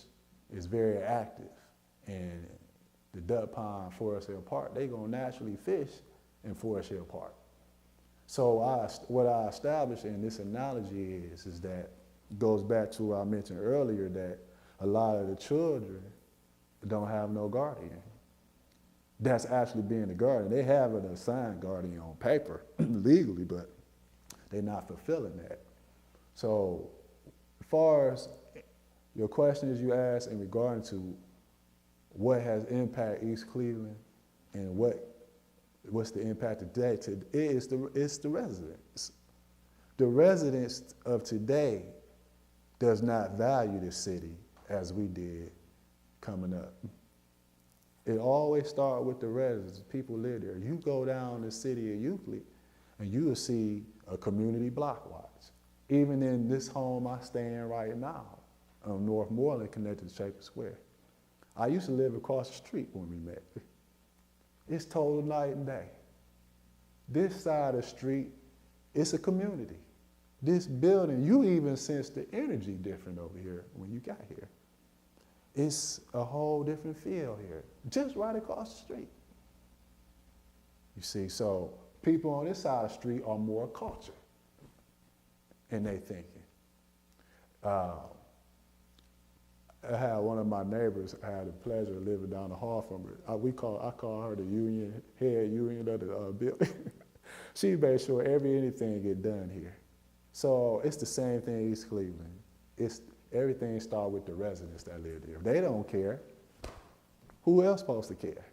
is very active and the Duck Pine Forest Hill Park, they're going to naturally fish in Forest Hill Park. So what I established in this analogy is that it goes back to what I mentioned earlier, that a lot of the children don't have no guardian. That's actually being the guardian. They have an assigned guardian on paper, legally, but they're not fulfilling that. So as far as your questions you asked in regard to what has impacted East Cleveland and what's the impact today, it's the residents. The residents of today does not value the city as we did coming up. It always starts with the residents. People live there. You go down the city of Euclid and you will see a community block watch. Even in this home I stay in right now, on North Moreland, connected to Shaker Square. I used to live across the street when we met. It's total night and day. This side of the street, it's a community. This building, you even sense the energy different over here when you got here. it's a whole different feel here, just right across the street. You see, so people on this side of the street are more cultured in their thinking. I had one of my neighbors, I had the pleasure of living down the hall from her. I call her the head union of the building. She made sure anything get done here. So it's the same thing in East Cleveland. Everything starts with the residents that live there. If they don't care, who else supposed to care?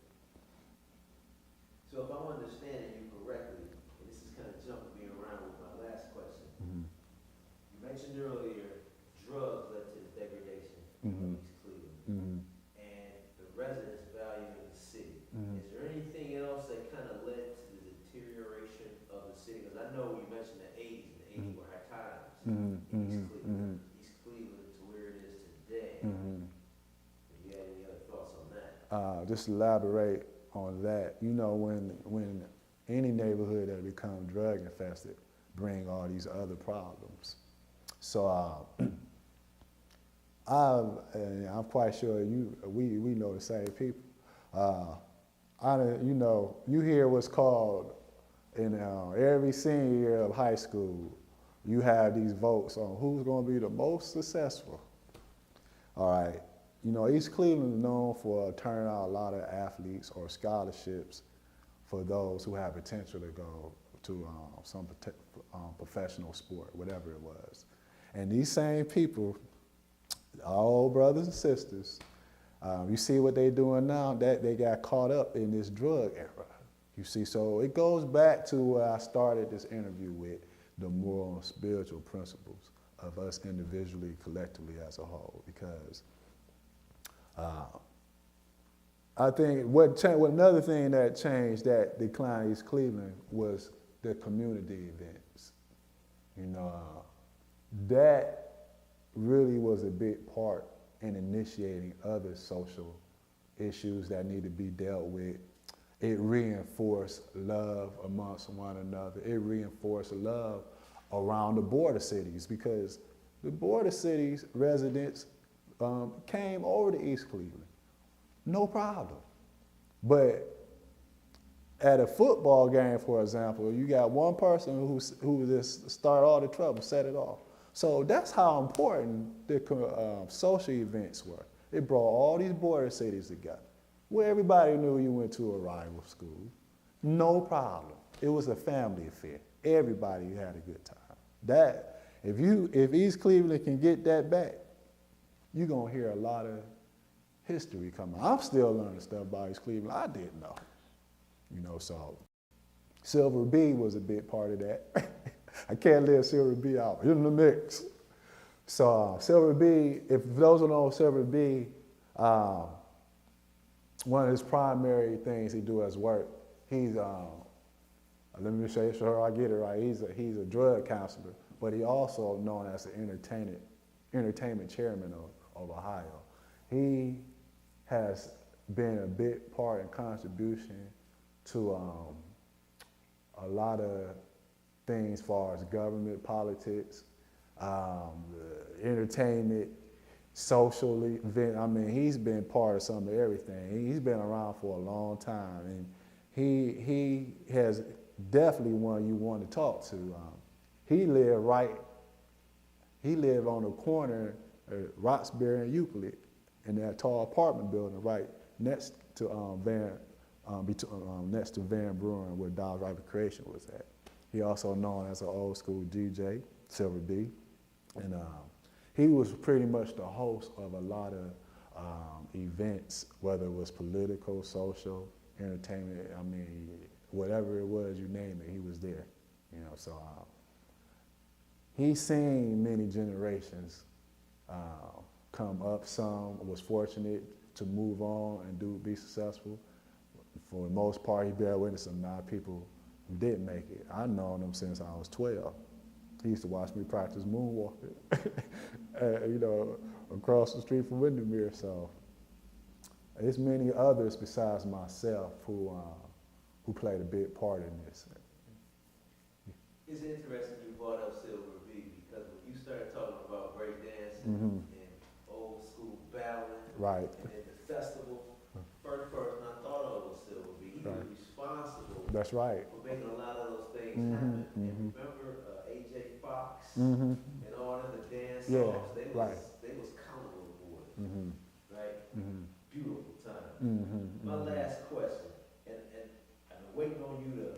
So if I'm understanding you correctly, and this is kind of jumping me around with my last question. Mm-hmm. You mentioned earlier drugs led to the degradation Mm-hmm. of East Cleveland, Mm-hmm. and the residents valuing the city. Mm-hmm. Is there anything else that kind of led to the deterioration of the city? Because I know you mentioned the 80s, and the 80s were high times Mm-hmm. in East Mm-hmm. Cleveland. East Cleveland to where it is today. Mm-hmm. If you had any other thoughts on that? Just elaborate on that. You know, when any neighborhood that becomes drug infested bring all these other problems. So I'm quite sure we know the same people. You hear what's called in every senior year of high school, you have these votes on who's going to be the most successful. All right. You know, East Cleveland is known for turning out a lot of athletes or scholarships for those who have potential to go to some professional sport, whatever it was. And these same people, our old brothers and sisters, you see what they're doing now, that they got caught up in this drug era. You see, so it goes back to where I started this interview with, the moral and spiritual principles of us individually, collectively as a whole, because I think another thing that changed that decline in East Cleveland was the community events. You know, that really was a big part in initiating other social issues that need to be dealt with. It reinforced love amongst one another. It reinforced love around the border cities, because the border cities residents came over to East Cleveland, no problem. But at a football game, for example, you got one person who just started all the trouble, set it off. So that's how important the social events were. It brought all these border cities together, where everybody knew you went to a rival school, no problem. It was a family affair. Everybody had a good time. That if East Cleveland can get that back, you're gonna hear a lot of history coming. I'm still learning stuff about East Cleveland I didn't know. You know, so Silver B was a big part of that. I can't leave Silver B out, in the mix. So Silver B, if those don't know Silver B, one of his primary things he do as work, he's, let me say sure I get it right, he's a drug counselor, but he also known as the entertainment chairman of Ohio. He has been a big part and contribution to a lot of things as far as government, politics, entertainment, social event. I mean, he's been part of some of everything. He's been around for a long time, and he has definitely one you want to talk to. He lived on the corner of Roxbury and Euclid in that tall apartment building right next to next to Van Bruin, where Dollar Right Recreation was at. He also known as an old school DJ, Silver B, and he was pretty much the host of a lot of events, whether it was political, social, entertainment. I mean, whatever it was, you name it, he was there. You know, so he's seen many generations come up. Some was fortunate to move on and be successful. For the most part, he bear witness to a lot of people who didn't make it. I've known him since I was 12. He used to watch me practice moonwalking, you know, across the street from Windermere. So there's many others besides myself who played a big part in this. It's interesting you brought up Silver B, because when you started talking about breakdancing Mm-hmm. and old school ballet, Right. And at the festival, first person I thought of was Silver. He was responsible That's right. for making a lot of those things Mhm, happen. mhm. And remember AJ Fox Mm-hmm. and all of the dance Yeah, offs? right. They was counting boys, Mm-hmm. right? Mm-hmm. Beautiful time. Mm-hmm. My last question, and I'm waiting on you to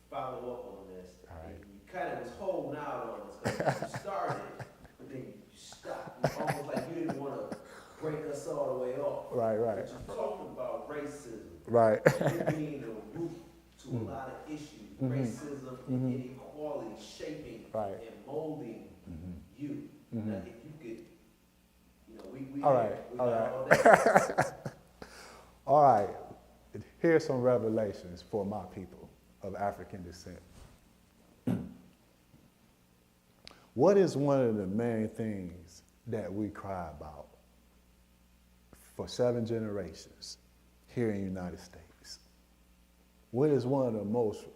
follow up on this. All right. And you kind of was holding out on us because you started, but then you stopped. It's almost like you didn't want to break us all the way off. Right, right. But you talked about racism. Right. It being the root to a lot of issues. Mhm. Racism and inequality shaping Right. and molding you. Mhm. Now, if you could, we All here. right, We all got right. all day. All right. Here's some revelations for my people of African descent. What is one of the main things that we cry about for 7 generations here in the United States? What is one of the most,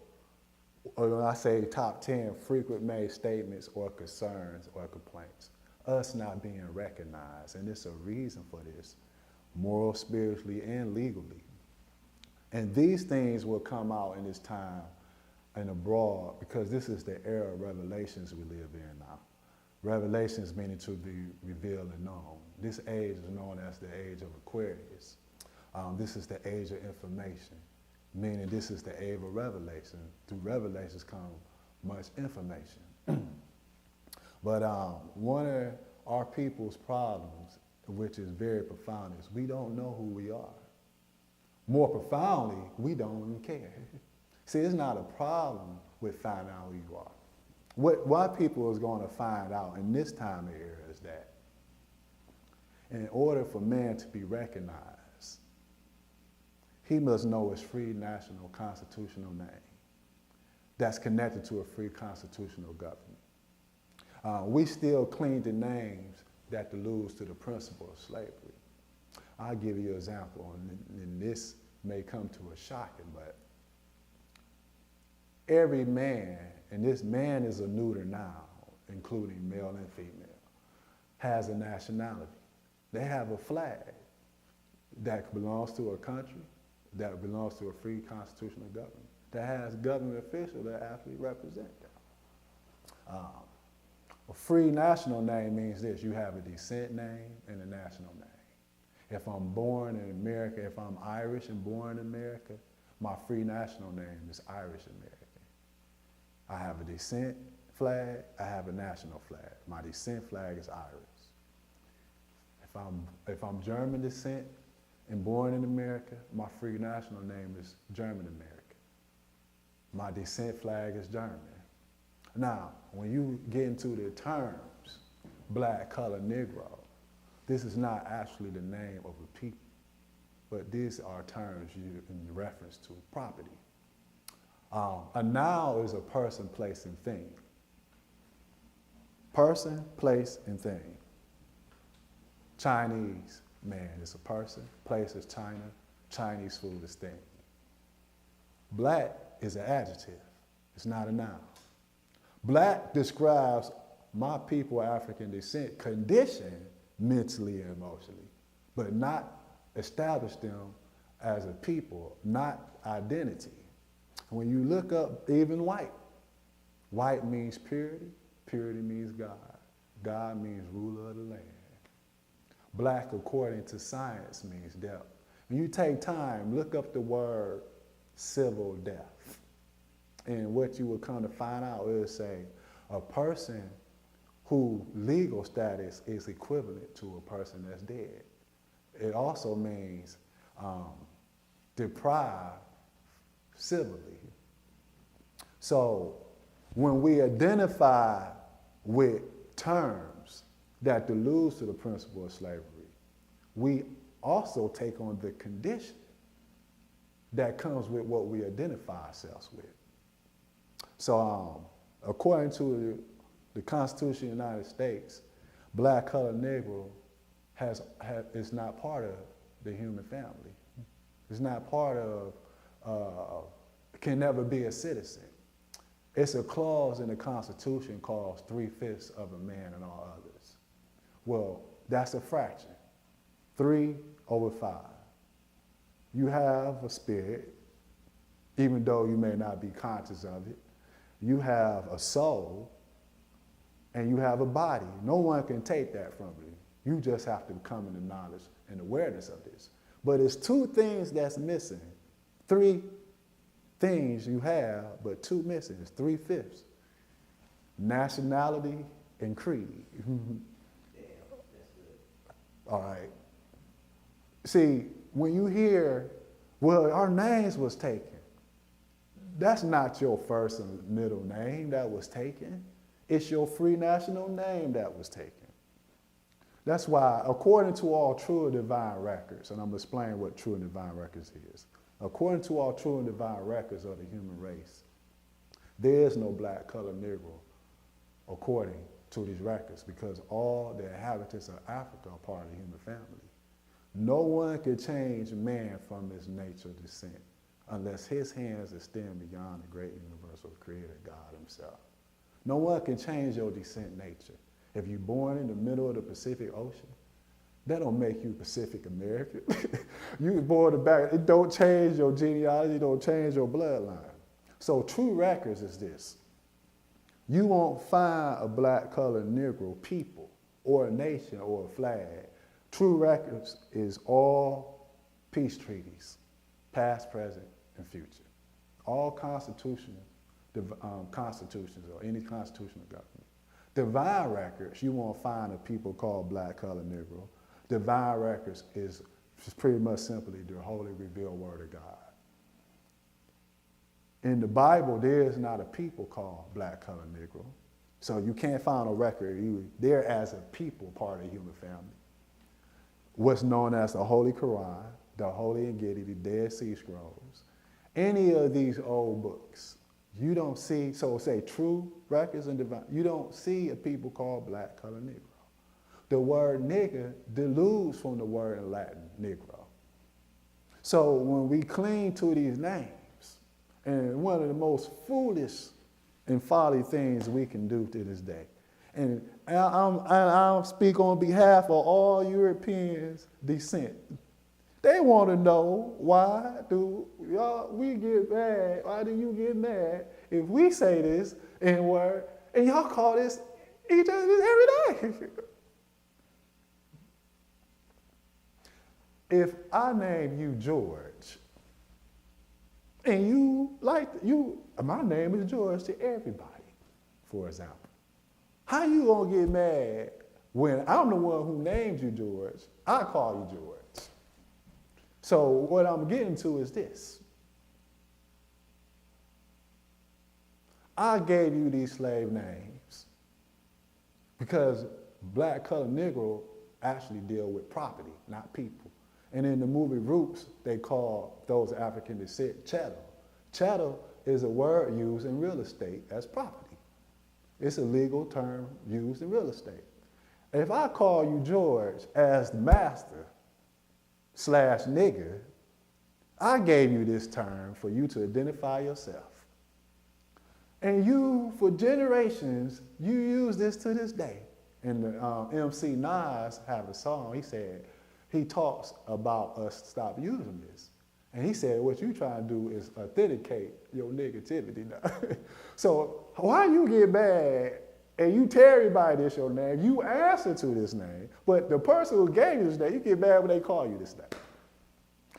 or when I say top 10 frequent made statements or concerns or complaints? Us not being recognized, and there's a reason for this, moral, spiritually, and legally. And these things will come out in this time and abroad because this is the era of revelations we live in now. Revelations meaning to be revealed and known. This age is known as the age of Aquarius. This is the age of information, meaning this is the age of revelation. Through revelations come much information. But one of our people's problems, which is very profound, is we don't know who we are. More profoundly, we don't even care. See, it's not a problem with finding out who you are. What people is going to find out in this time of era is that in order for man to be recognized, he must know his free national constitutional name that's connected to a free constitutional government. We still cling to names that allude to the principle of slavery. I'll give you an example, and this may come to a shocking, but every man, and this man is a neuter now, including male and female, has a nationality. They have a flag that belongs to a country, that belongs to a free constitutional government, that has government officials that actually represent them. A free national name means this: you have a descent name and a national name. If I'm born in America, if I'm Irish and born in America, my free national name is Irish American. I have a descent flag, I have a national flag. My descent flag is Irish. If I'm German descent and born in America, my free national name is German American. My descent flag is German. Now, when you get into the terms, black, color, Negro, this is not actually the name of a people, but these are terms used in reference to property. A noun is a person, place, and thing. Person, place, and thing. Chinese man is a person, place is China, Chinese food is thing. Black is an adjective, it's not a noun. Black describes my people of African descent condition mentally and emotionally, but not establish them as a people, not identity. When you look up even white, white means purity, purity means God, God means ruler of the land. Black, according to science, means death. When you take time, look up the word civil death. And what you will come to find out is a person whose legal status is equivalent to a person that's dead. It also means deprived civilly. So when we identify with terms that allude to the principle of slavery, we also take on the condition that comes with what we identify ourselves with. So according to the Constitution of the United States, black, colored, Negro is not part of the human family. It's not part of, can never be a citizen. It's a clause in the Constitution called 3/5 of a man and all others. Well, that's a fraction. 3/5. You have a spirit, even though you may not be conscious of it. You have a soul, and you have a body. No one can take that from you. You just have to come into knowledge and awareness of this. But it's two things that's missing. Three things you have, but two missing. It's 3/5. Nationality and creed. Damn, that's good. All right. See, when you hear, well, our names was taken, that's not your first and middle name that was taken. It's your free national name that was taken. That's why, according to all true and divine records, and I'm going to explain what true and divine records is. According to all true and divine records of the human race, there is no black, colored, Negro, according to these records, because all the inhabitants of Africa are part of the human family. No one can change man from his nature descent unless his hands extend beyond the great universal creator, God himself. No one can change your descent nature. If you're born in the middle of the Pacific Ocean, that don't make you Pacific American. You was born in the back, it don't change your genealogy, it don't change your bloodline. So true records is this. You won't find a black, colored, Negro people or a nation or a flag. True records is all peace treaties, past, present, and future. All constitutions or any constitutional government. Divine records, you won't find a people called black, colored, Negro. Divine records is pretty much simply the holy revealed word of God. In the Bible, there is not a people called black, colored, Negro. So you can't find a record. They're as a people part of the human family. What's known as the Holy Quran, the Holy Ingedi, the Dead Sea Scrolls, any of these old books, you don't see, so say true records and divine, you don't see a people called black, colored, Negro. The word nigger deludes from the word in Latin, Negro. So when we cling to these names, and one of the most foolish and folly things we can do to this day, and I'll speak on behalf of all Europeans' descent. They want to know, why do we get mad? Why do you get mad if we say this N-word and y'all call this each other every day? If I name you George, and my name is George to everybody, for example. How you gonna get mad when I'm the one who named you George, I call you George? So what I'm getting to is this. I gave you these slave names because black, colored, Negro actually deal with property, not people. And in the movie Roots, they call those African descent chattel. Chattel is a word used in real estate as property. It's a legal term used in real estate. If I call you George as the master / nigger, I gave you this term for you to identify yourself. And you, for generations, you use this to this day. And the MC Nas have a song, he talks about us stop using this. And he said, what you trying to do is authenticate your negativity now. So why you get mad and you tell everybody this your name, you answer to this name, but the person who gave you this name, you get mad when they call you this name.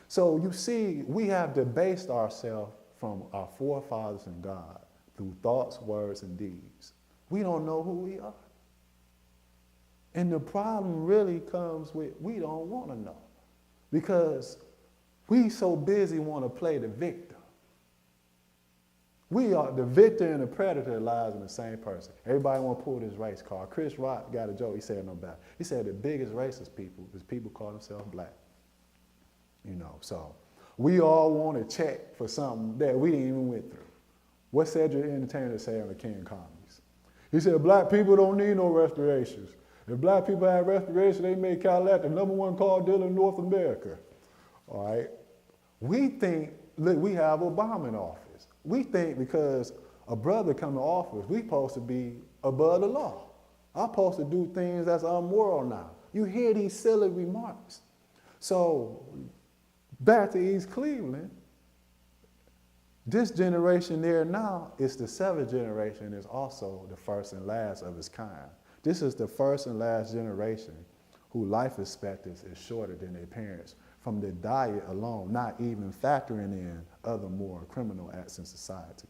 So you see, we have debased ourselves from our forefathers and God through thoughts, words, and deeds. We don't know who we are. And the problem really comes with we don't want to know, because we so busy want to play the victim. We are the victor and the predator lies in the same person. Everybody want to pull this race card. Chris Rock got a joke. He said no better. He said the biggest racist people is people call themselves black. So we all want to check for something that we didn't even went through. What Cedric Entertainer say on the King Comedies? He said black people don't need no reparations. If black people had reparations, they made Cadillac the #1 car dealer in North America. All right? We think, look, we have Obama in office. We think because a brother come to office, we supposed to be above the law. I'm supposed to do things that's immoral now. You hear these silly remarks. So back to East Cleveland, this generation there now is the seventh generation, is also the first and last of its kind. This is the first and last generation whose life expectancy is shorter than their parents from the diet alone, not even factoring in other more criminal acts in society.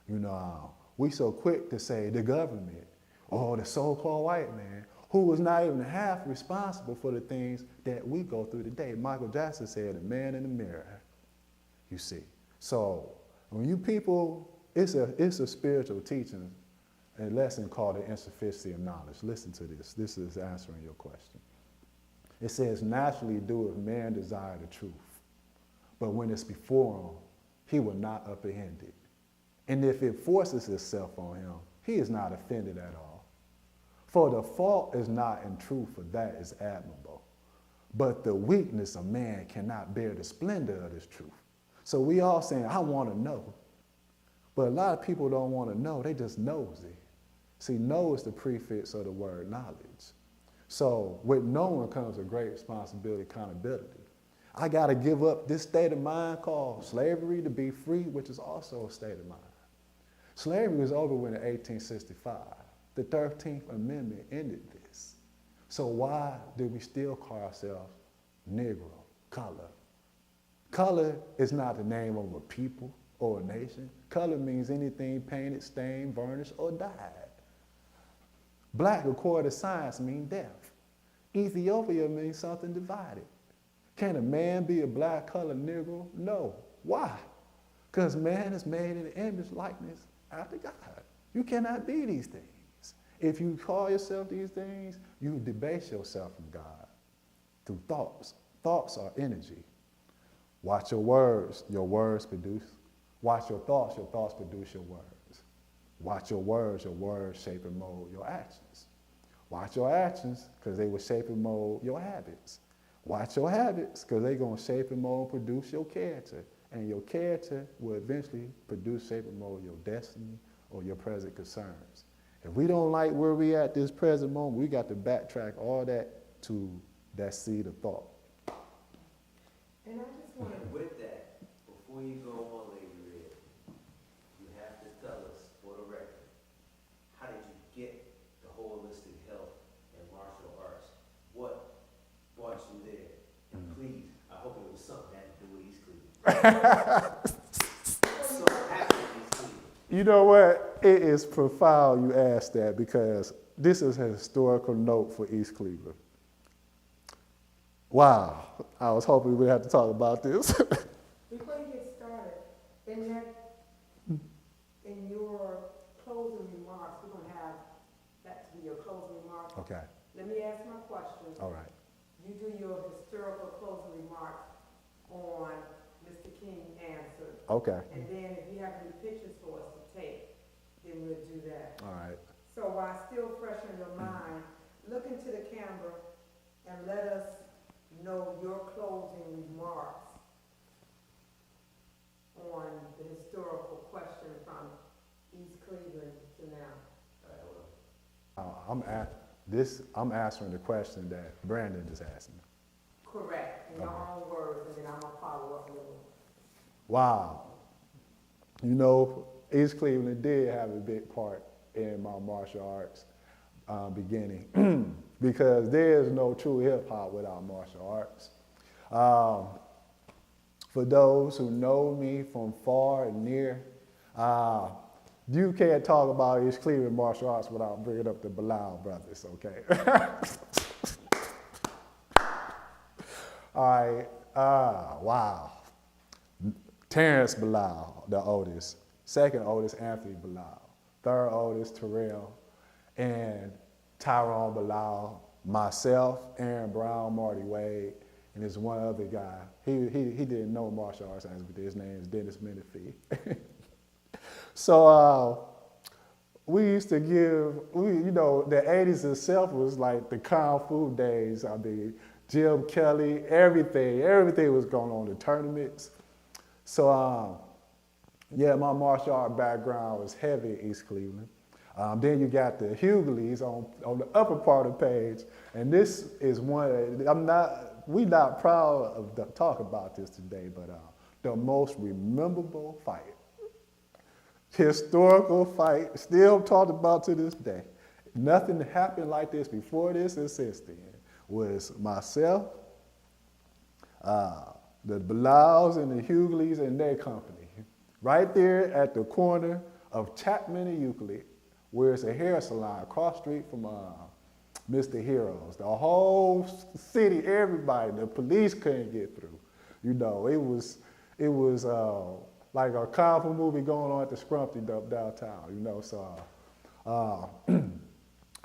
You know, we so quick to say the government, or the so-called white man, who was not even half responsible for the things that we go through today. Michael Jackson said, "The man in the mirror," you see. So when you people, it's a spiritual teaching, a lesson called the insufficiency of knowledge. Listen to this. This is answering your question. It says, "Naturally doeth man desire the truth, but when it's before him, he will not apprehend it. And if it forces itself on him, he is not offended at all. For the fault is not in truth, for that is admirable. But the weakness of man cannot bear the splendor of this truth." So we all saying, I want to know. But a lot of people don't want to know, they just nosy. See, know is the prefix of the word knowledge. So with knowing comes a great responsibility, accountability. I got to give up this state of mind called slavery to be free, which is also a state of mind. Slavery was over with in 1865. The 13th Amendment ended this. So why do we still call ourselves Negro, color? Color is not the name of a people or a nation. Color means anything painted, stained, varnished, or dyed. Black, according to science, means death. Ethiopia means something divided. Can a man be a black, colored Negro? No. Why? Because man is made in the image, likeness, after God. You cannot be these things. If you call yourself these things, you debase yourself from God through thoughts. Thoughts are energy. Watch your words produce. Watch your thoughts produce your words. Watch your words shape and mold your actions. Watch your actions, because they will shape and mold your habits. Watch your habits, because they're going to shape and mold, produce your character. And your character will eventually produce, shape, and mold your destiny or your present concerns. If we don't like where we at this present moment, we got to backtrack all that to that seed of thought. And I just want to, With that, before you go on, Lady Red, you have to tell us, for the record, how did you get the holistic health and martial arts? What brought you there? And please, I hope it was something that had to do with East Cleveland. Something happened in East Cleveland. You know what? It is profound you asked that, because this is a historical note for East Cleveland. Wow, I was hoping we'd have to talk about this. before you get started, in your closing remarks, we're going to have that to be your closing remarks. Okay, Let me ask my question. all right. You do your historical closing remarks on Mr. King's answer. Okay, And then if you have any pictures for us to take, then we'll do that. all right. So while still fresh in your mind, look into the camera and let us know your closing remarks on the historical question from East Cleveland to now. All right, hold on. I'm answering the question that Brandon just asked me. Correct, in your own words, and then I'm gonna follow up with them. Wow. You know, East Cleveland did have a big part in my martial arts beginning, because there is no true hip hop without martial arts. For those who know me from far and near, you can't talk about East Cleveland martial arts without bringing up the Bilal brothers, okay? All right, wow. Terrence Bilal, the oldest. Second oldest, Anthony Bilal. Third oldest, Terrell. And Tyrone Bilal, myself, Aaron Brown, Marty Wade, and there's one other guy. He didn't know martial arts, but his name is Dennis Menifee. So we used to the 80s itself was like the Kung Fu days. I mean, Jim Kelly, everything was going on, the tournaments. So, yeah, my martial art background was heavy in East Cleveland. Then you got the Hughleys on the upper part of the page. And this is one, we not proud of talk about this today, but the most memorable fight, historical fight, still talked about to this day. Nothing happened like this before this and since then. Was myself, the Bilals and the Hugleys and their company, right there at the corner of Chapman and Euclid, where it's a hair salon across the street from Mr. Heroes. The whole city, everybody, the police couldn't get through. You know, it was like a kung fu movie going on at the Scrumpty downtown. You know, so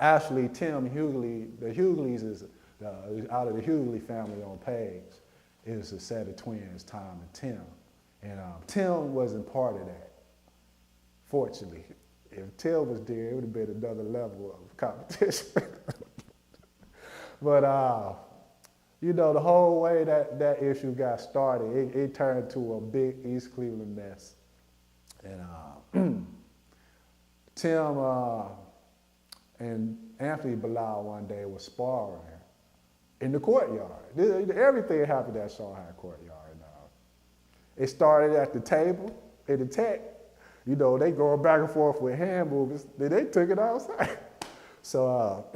actually Tim Hughley, the Hughleys is out of the Hughley family on Page. It was a set of twins, Tom and Tim, and Tim wasn't part of that. Fortunately, if Tim was there, it would have been another level of competition. But, you know, the whole way that issue got started, it turned to a big East Cleveland mess. And Tim and Anthony Bilal one day was sparring in the courtyard. Everything happened at Shanghai courtyard. It started at the table in the tech. You know, they going back and forth with hand movements. Then they took it outside. So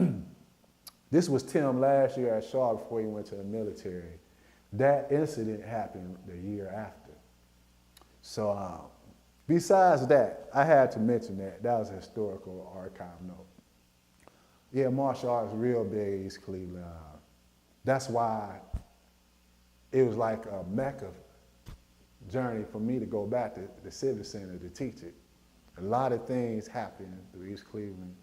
this was Tim last year at Shaw before he went to the military. That incident happened the year after. So besides that, I had to mention that. That was a historical archive note. Yeah, martial arts is real big in East Cleveland. That's why it was like a mecca journey for me to go back to the Civic Center to teach it. A lot of things happened through East Cleveland,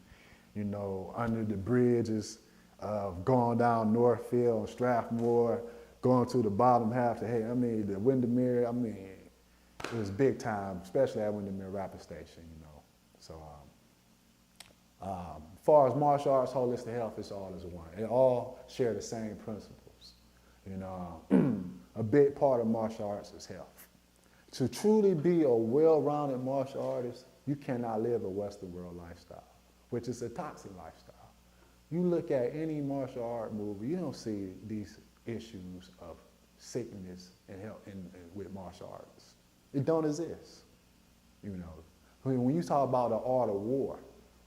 you know, under the bridges of going down Northfield and Strathmore, going to the bottom half, the Windermere, it was big time, especially at Windermere Rapid Station, you know. So as far as martial arts, holistic health, it's all as one. It all share the same principles, you know. A big part of martial arts is health. To truly be a well-rounded martial artist, you cannot live a Western world lifestyle, which is a toxic lifestyle. You look at any martial art movie, you don't see these issues of sickness and health with martial arts. It don't exist, you know. When you talk about the art of war,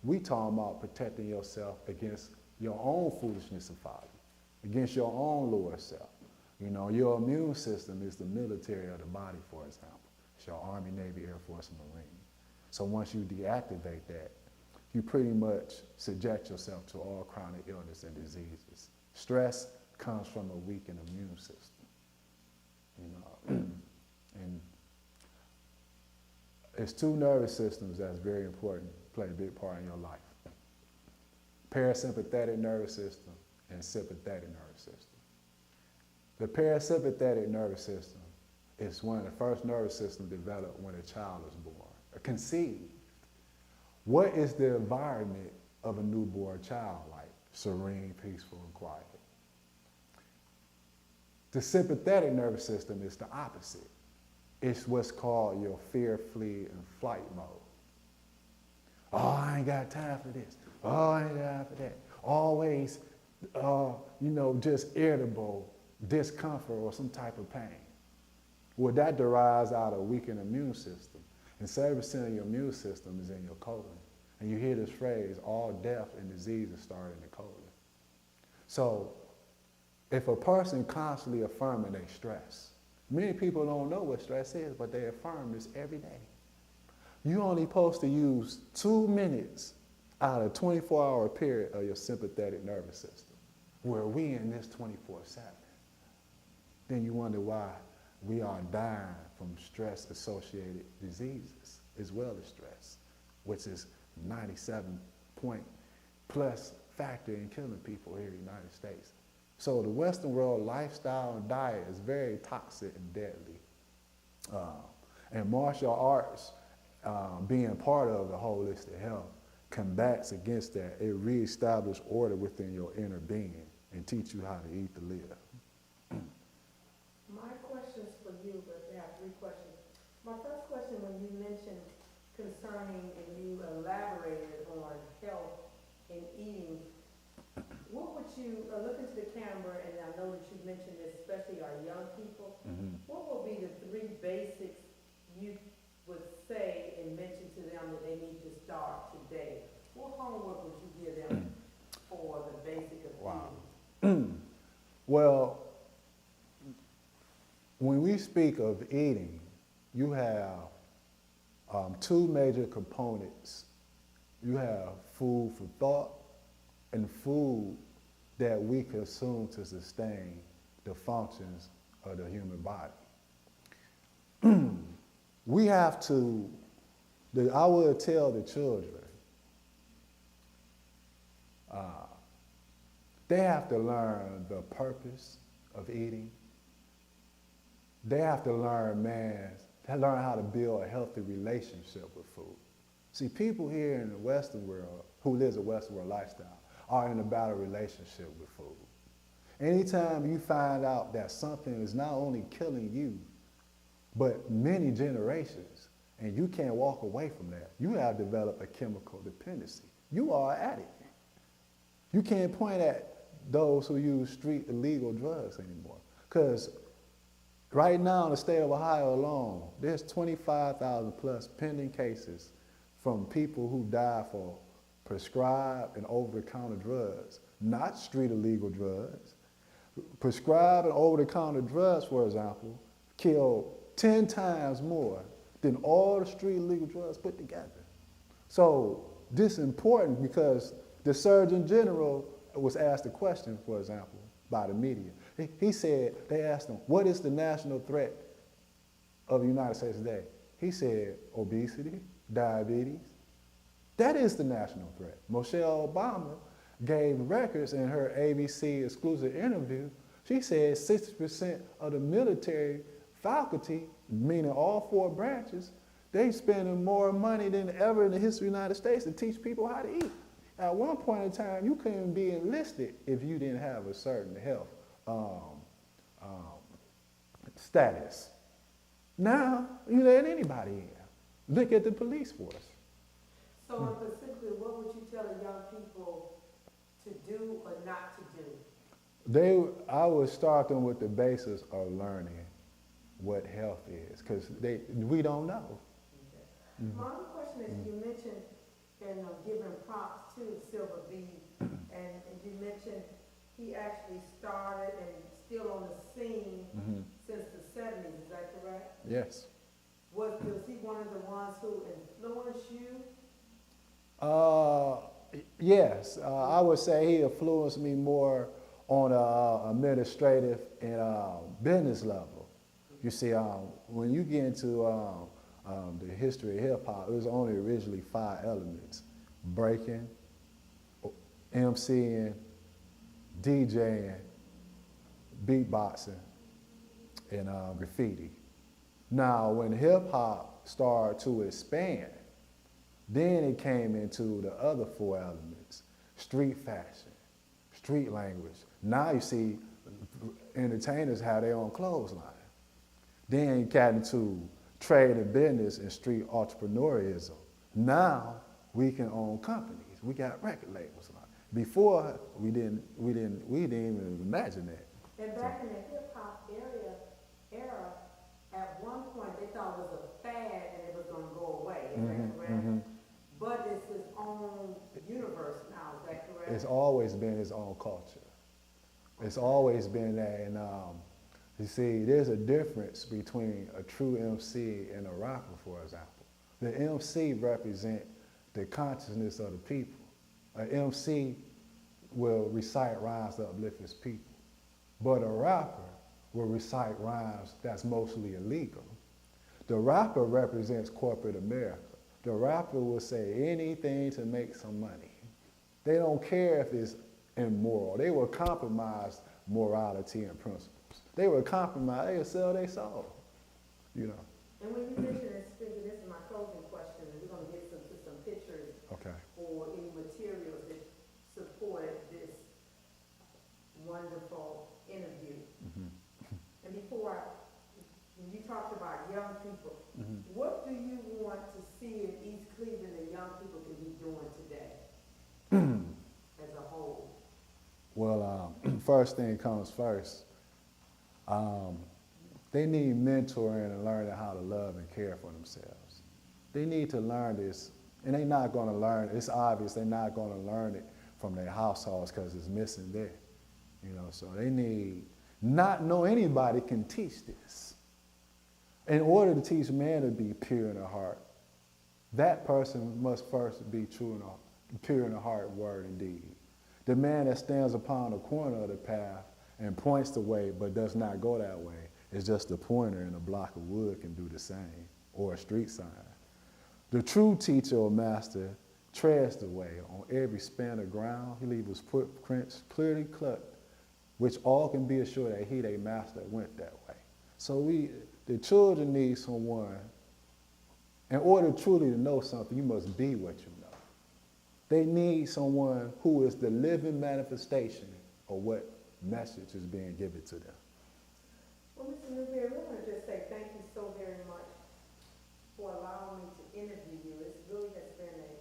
we talking about protecting yourself against your own foolishness and folly, against your own lower self. You know, your immune system is the military of the body, for example. It's your Army, Navy, Air Force, and Marine. So once you deactivate that, you pretty much subject yourself to all chronic illness and diseases. Stress comes from a weakened immune system, you know. And it's two nervous systems that's very important, play a big part in your life. Parasympathetic nervous system and sympathetic nervous system. The parasympathetic nervous system is one of the first nervous systems developed when a child is born, or conceived. What is the environment of a newborn child like? Serene, peaceful, and quiet. The sympathetic nervous system is the opposite. It's what's called your fear, flee, and flight mode. Oh, I ain't got time for this. Oh, I ain't got time for that. Always, you know, just irritable, discomfort, or some type of pain. Well, that derives out of a weakened immune system. And 70% of your immune system is in your colon. And you hear this phrase, all death and diseases start in the colon. So if a person constantly affirming their stress, many people don't know what stress is, but they affirm this every day. You only supposed to use 2 minutes out of a 24-hour period of your sympathetic nervous system, where we in this 24/7. Then you wonder why we are dying from stress-associated diseases as well as stress, which is 97-point+ factor in killing people here in the United States. So the Western world lifestyle and diet is very toxic and deadly. And martial arts, being part of the holistic health, combats against that. It reestablishes order within your inner being and teach you how to eat to live. My question's for you, but I have 3 questions. My first question, when you mentioned concerning and you elaborated on health and eating, what would you, look into the camera, and I know that you mentioned this, especially our young people, what would be the 3 basics you would say and mention to them that they need to start today? What homework would you give them for the basic of eating? Well, when we speak of eating, you have 2 major components. You have food for thought and food that we consume to sustain the functions of the human body. We have to, I would tell the children, they have to learn the purpose of eating. They have to learn, how to build a healthy relationship with food. See, people here in the Western world, who lives a Western world lifestyle, are in a better relationship with food. Anytime you find out that something is not only killing you, but many generations, and you can't walk away from that, you have developed a chemical dependency. You are an addict. You can't point at those who use street illegal drugs anymore. Because right now in the state of Ohio alone, there's 25,000 plus pending cases from people who die for prescribed and over-the-counter drugs, not street illegal drugs. Prescribed and over-the-counter drugs, for example, kill 10 times more than all the street illegal drugs put together. So this is important because the Surgeon General was asked a question, for example, by the media. He said, they asked him, what is the national threat of the United States today? He said, obesity, diabetes. That is the national threat. Michelle Obama gave records in her ABC exclusive interview. She said 60% of the military faculty, meaning all 4 branches, they spending more money than ever in the history of the United States to teach people how to eat. At one point in time, you couldn't be enlisted if you didn't have a certain health status. Now, you let anybody in. Look at the police force. So specifically, what would you tell the young people to do or not to do? I would start them with the basis of learning what health is, because we don't know. Okay. My other question is, you mentioned and giving props to Silver B, and you mentioned he actually started and still on the scene since the 70s, is that correct? Yes. Was he one of the ones who influenced you? Yes, I would say he influenced me more on a administrative and business level. You see, when you get into the history of hip hop, it was only originally 5 elements: breaking, MCing, DJing, beatboxing, and graffiti. Now, when hip hop started to expand, then it came into the other 4 elements: street fashion, street language. Now you see entertainers have their own clothesline. Then you got into trade and business and street entrepreneurism. Now we can own companies. We got record labels. Before we didn't even imagine that. And back in the hip hop era, at one point they thought it was a fad and it was going to go away. Is that correct? But it's its own universe now. Is that correct? It's always been its own culture. It's always been that. And you see, there's a difference between a true MC and a rapper, for example. The MC represents the consciousness of the people. An MC will recite rhymes to uplift his people, but a rapper will recite rhymes that's mostly illegal. The rapper represents corporate America. The rapper will say anything to make some money. They don't care if it's immoral. They will compromise morality and principles. They will compromise, they will sell their soul, you know. And when you mention this, this is my closing question, and we're going to get to some pictures or any materials that supported this wonderful interview. And before, when you talked about young people, what do you want to see in East Cleveland that young people can be doing today as a whole? Well, first thing comes first. They need mentoring and learning how to love and care for themselves. They need to learn this, and they're not going to learn, it's obvious they're not going to learn it from their households because it's missing there. You know, so they need, not know anybody can teach this. In order to teach man to be pure in the heart, that person must first be pure in the heart, word, and deed. The man that stands upon the corner of the path and points the way but does not go that way is just a pointer, and a block of wood can do the same, or a street sign. The true teacher or master treads the way on every span of ground. He leaves his footprints clearly cut, which all can be assured that he, their master, went that way. So the children need someone. In order truly to know something, you must be what you know. They need someone who is the living manifestation of what message is being given to them. Well, Mr. Newberry, we want to just say thank you so very much for allowing me to interview you. It really has been an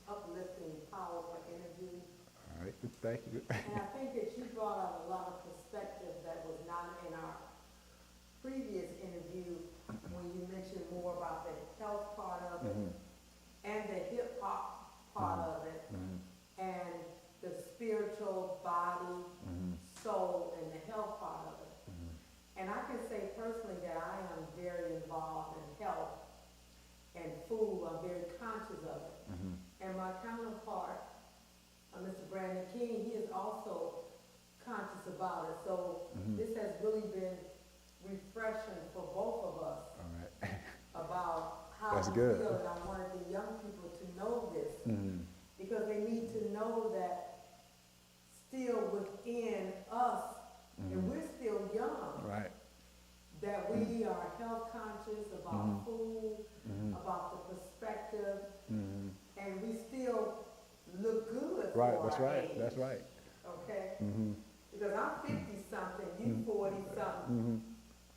uplifting, powerful interview. All right, thank you. And I think that you brought out a lot of perspective that was not in our previous interview when you mentioned more about the health part of it and the hip hop part of it and the spiritual body, soul, and the health part of it. And I can say personally that I am very involved in health and food. I'm very conscious of it. And my counterpart, Mr. Brandon King, he is also conscious about it. So this has really been refreshing for both of us. All right. About how That's we good. feel. And I wanted the young people to know this because they need to know that still within us, and we're still young, Right. that we are health conscious about food, about the perspective, and we still look good Right, for that's our right, age. that's right. Okay? Because I'm 50-something, you 40-something.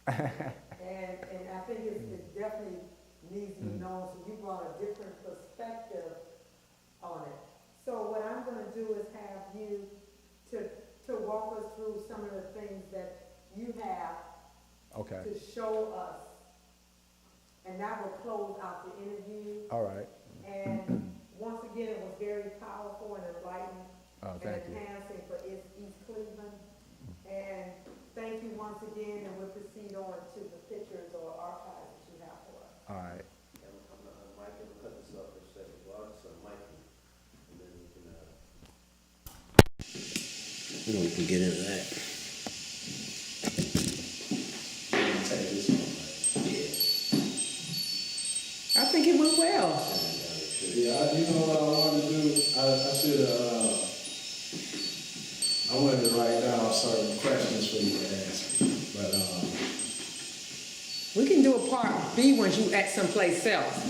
And I think it definitely needs to be known, so you brought a different perspective on it. So what I'm gonna do is have you to walk us through some of the things that you have Okay. to show us. And that will close out the interview. All right. And once again, it was very powerful and enlightening Oh, and thank you. enhancing for East Cleveland. And thank you once again, and we'll proceed on to the pictures or archives that you have for us. All right. Mike, we'll cut this off for a second. Well, I'll just Mike, and then we can, we can get into that. Take this one, right? I think it went well. Yeah, you know what I wanted to do? I should I wanted to write down certain questions for you to ask me, but We can do a part B once you at someplace else.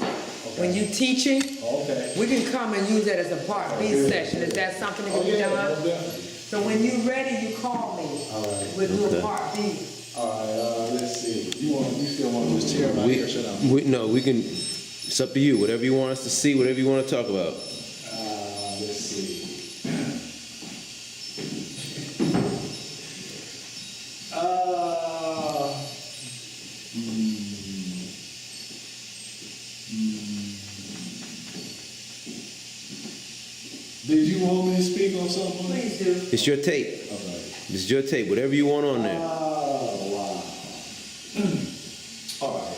When you teaching, okay. we can come and use that as a part B session. Is that something that can be done? Definitely. So when you ready, you call me. All right. We'll do a part B. All right. Let's see. You still want this chair back here? Should I? We can, it's up to you, whatever you want us to see, whatever you want to talk about. Let's see. Did you want me to speak on something? Please do. It's your tape. All right. It's your tape, whatever you want on there. Oh, wow. All right.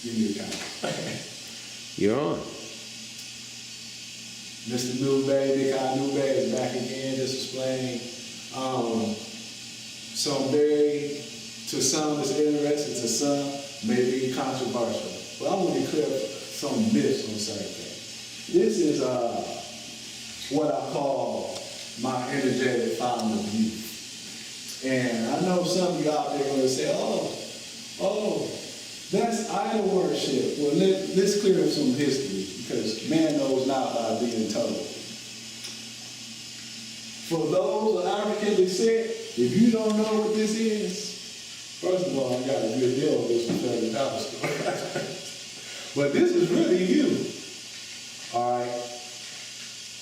Give me a count. You're on. Mr. Newberry, Mikial Newberry is back again, just explaining some very, to some it's interesting, to some may be controversial. But I want to clear up some myths on certain things. This is what I call my energetic fountain of youth. And I know some of you out there are going to say, oh, that's idol worship. Well, let's clear up some history, because man knows not by being told. For those of African descent, if you don't know what this is, first of all, I got a good deal with this from $30. But this is really you. All right.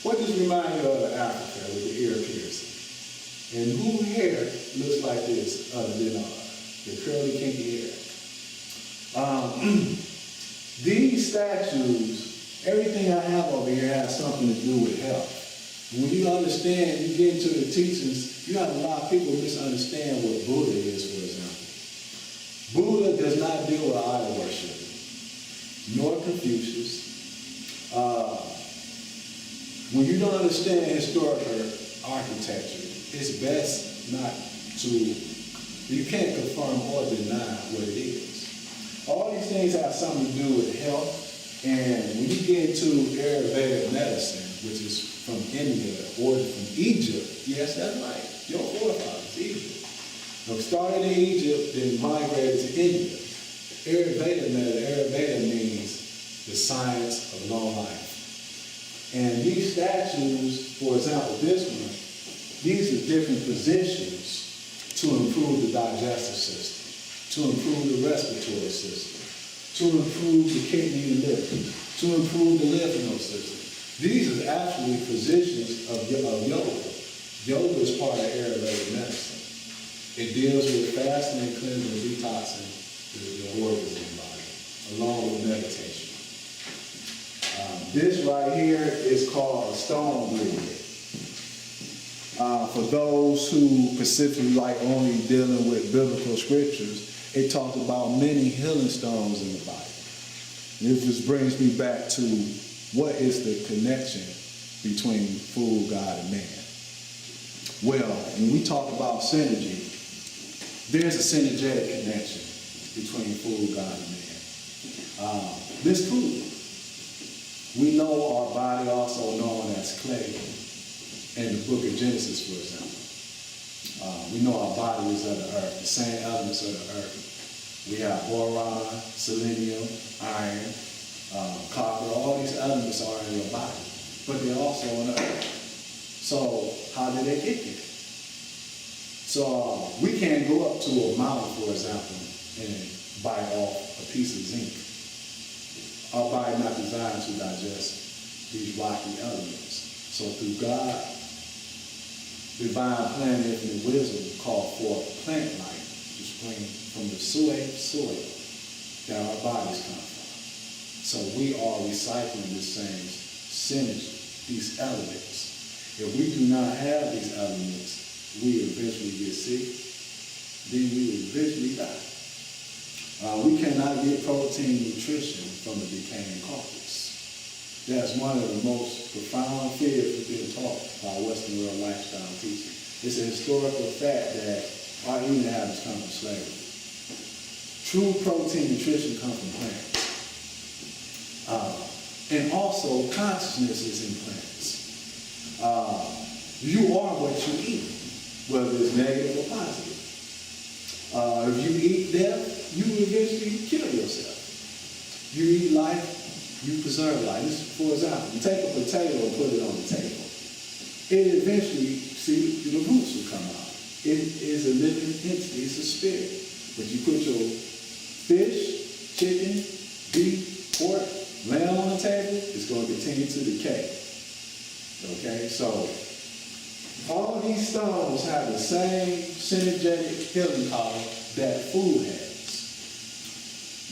What does remind you of Africa with the ear piercing? And who hair looks like this other than the curly, kinky hair? These statues, everything I have over here has something to do with health. When you understand, you get into the teachings, you have a lot of people misunderstand what Buddha is, for example. Buddha does not deal with idol worship, nor Confucius. When you don't understand historical architecture, it's best not to, you can't confirm or deny what it is. All these things have something to do with health, and when you get into Ayurvedic medicine, which is from India, or from Egypt, yes, that's right, your forefathers, Egypt. So started in Egypt, then migrated to India. Ayurveda means the science of long life. And these statues, for example, this one, these are different positions to improve the digestive system, to improve the respiratory system, to improve the kidney and liver, to improve the lymph node system. These are actually positions of yoga. Yoga is part of Ayurvedic medicine. It deals with fasting and cleansing and detoxing the organs in the body, along with meditation. This right here is called a stone grid. For those who specifically like only dealing with biblical scriptures, it talks about many healing stones in the Bible. This just brings me back to what is the connection between food, God, and man. Well, when we talk about synergy, there's a synergetic connection between food, God, and man. This food, we know our body, also known as clay, in the book of Genesis, for example. We know our body is of the earth, the same elements of the earth. We have boron, selenium, iron, copper, all these elements are in your body, but they're also on the earth. So how did they get there? So we can't go up to a mountain, for example, and bite off a piece of zinc. Our body not designed to digest these rocky elements. So through God, divine plan, infinite wisdom called for plant life to spring from the soil that our bodies come from. So we are recycling the same synergy, these elements. If we do not have these elements, we eventually get sick, then we will eventually die. We cannot get protein nutrition from a decaying carcass. That's one of the most profound fears that's been taught by Western world lifestyle teaching. It's a historical fact that our eating habits come from slavery. True protein nutrition comes from plants. And also, consciousness is in plants. You are what you eat, whether it's negative or positive. If you eat death, you eventually kill yourself. You eat life, you preserve life. For example, you take a potato and put it on the table. It eventually, see, the roots will come out. It is a living entity, it's a spirit. But you put your fish, chicken, beef, pork, lamb on the table, it's going to continue to decay. Okay, so all these stones have the same synergetic healing power that food has.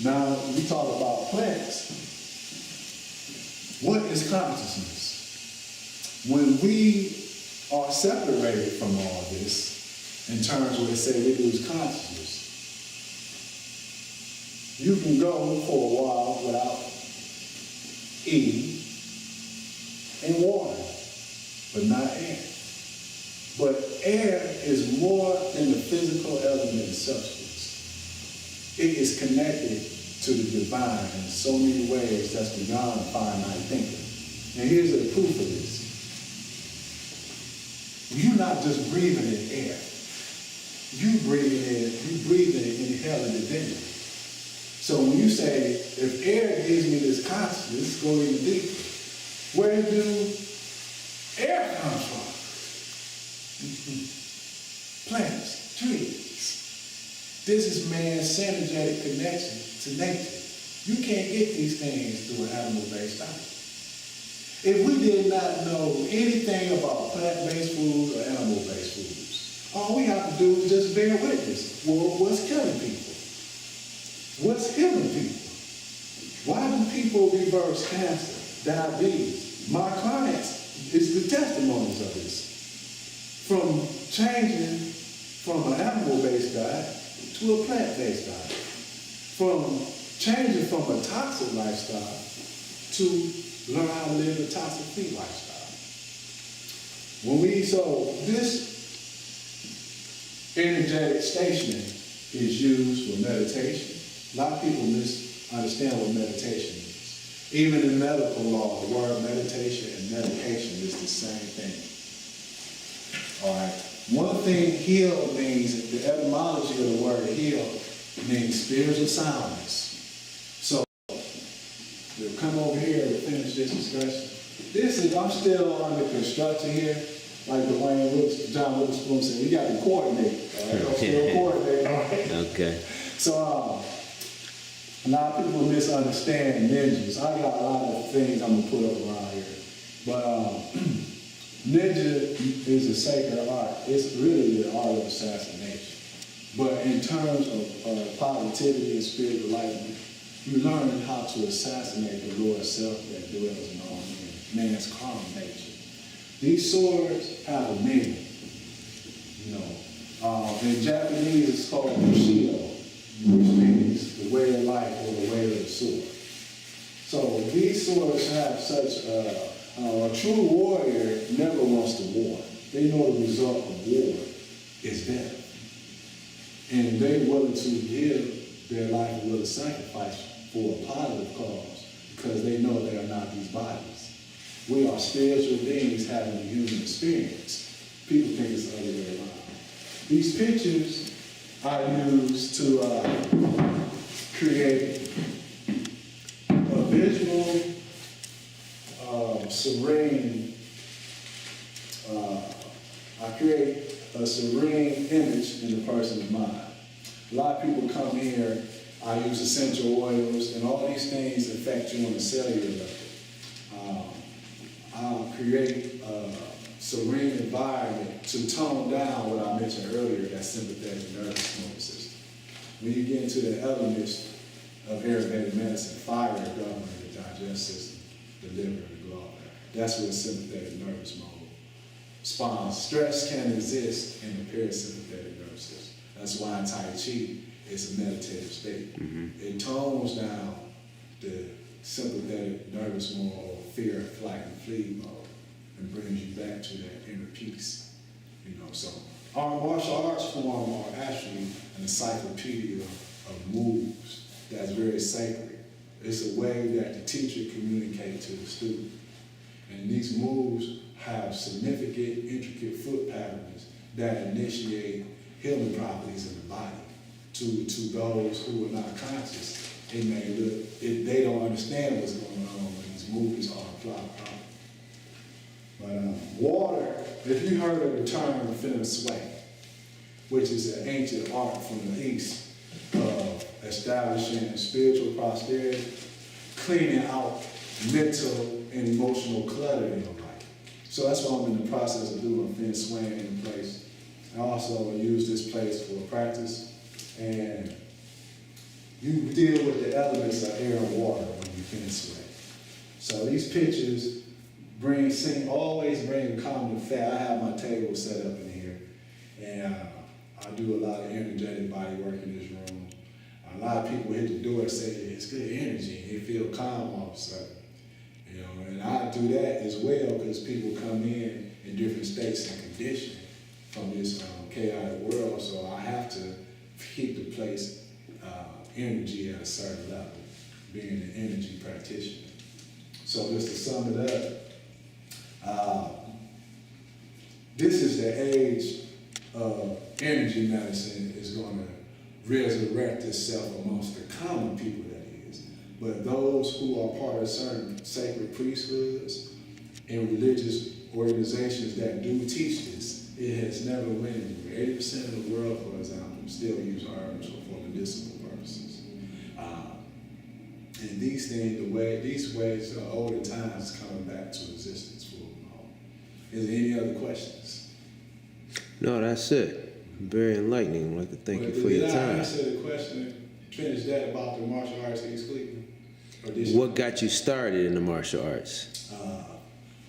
Now, we talk about plants. What is consciousness? When we are separated from all this, in terms where they say we lose consciousness, you can go for a while without eating and water, but not air. But air is more than the physical element and substance. It is connected to the divine in so many ways that's beyond finite thinking. And here's the proof of this. You're not just breathing in air. You breathing and inhaling it in. So when you say, if air gives me this consciousness, go even deeper. Where do air come from? Plants, trees. This is man's synergetic connection to nature. You can't get these things through an animal-based diet. If we did not know anything about plant-based foods or animal-based foods, All we have to do is just bear witness. Well, what's killing people? What's healing people? Why do people reverse cancer, diabetes? My clients is the testimonies of this. From changing from an animal-based diet to a plant-based diet. From changing from a toxic lifestyle to learn how to live a toxic-free lifestyle. So this energetic stationing is used for meditation. A lot of people misunderstand what meditation is. Even in medical law, the word meditation and medication is the same thing. All right. One thing heal means, the etymology of the word heal means spiritual soundness. So we'll come over here and finish this discussion. I'm still under construction here. Like John Witherspoon said, we got to coordinate. All right? I'm still coordinating. Okay. So a lot of people misunderstand ninjas. I got a lot of things I'm gonna put up around here, but ninja is a sacred art. It's really the art of assassination. But in terms of positivity and spiritual enlightenment, you learn how to assassinate the lower self that dwells in all men, man's carnal nature. These swords have a meaning, you know. In Japanese, it's called Bushido, which means the way of life or the way of the sword. So these swords have such a true warrior never wants to war. They know the result of war is death. And they're willing to give their life a little sacrifice for a positive cause because they know they are not these bodies. We are spiritual beings having a human experience. People think it's the other way around. These pictures I use to create a visual, serene, I create a serene image in the person's mind. A lot of people come here, I use essential oils, and all these things affect you on a cellular level. I'll create a serene environment to tone down what I mentioned earlier, that sympathetic nervous system. When you get into the elements of Ayurvedic medicine, fire governing the digestive system, the liver, the gallbladder. That's what sympathetic nervous mode spawns. Stress can exist in the parasympathetic nervous system. That's why in Tai Chi, it's a meditative state. It tones down the sympathetic nervous mode, or fear, flight, and flee mode, and brings you back to that inner peace. You know, so our martial arts form are actually an encyclopedia of moves that's very sacred. It's a way that the teacher communicates to the student. And these moves have significant, intricate foot patterns that initiate healing properties in the body. To those who are not conscious, it may look, they don't understand what's going on when these movements are applied properly. But water, if you heard of the term feng shui, which is an ancient art from the East of establishing spiritual prosperity, cleaning out mental and emotional clutter in your life. So that's what I'm in the process of doing, feng shui in place. I also use this place for practice, and you deal with the elements of air and water when you feng shui. So these pictures always bring a common fact. I have my table set up in here, and I do a lot of energetic body work in this room. A lot of people hit the door and say it's good energy, they feel calm all of a sudden. You know, and I do that as well because people come in different states and conditions from this chaotic world, so I have to keep the place energy at a certain level, being an energy practitioner. So just to sum it up, this is the age of energy medicine is going to resurrect itself amongst the common people that is. But those who are part of certain sacred priesthoods and religious organizations that do teach this, it has never went anywhere. 80% of the world, for example, still use herbs for medicinal purposes. And these things, these ways of older times coming back to existence for them all. Is there any other questions? No, that's it. Very enlightening. I'd like to thank you for your Did I time. answer the question, finish that about the martial arts he's Cleveland? Or did you- What got you started in the martial arts?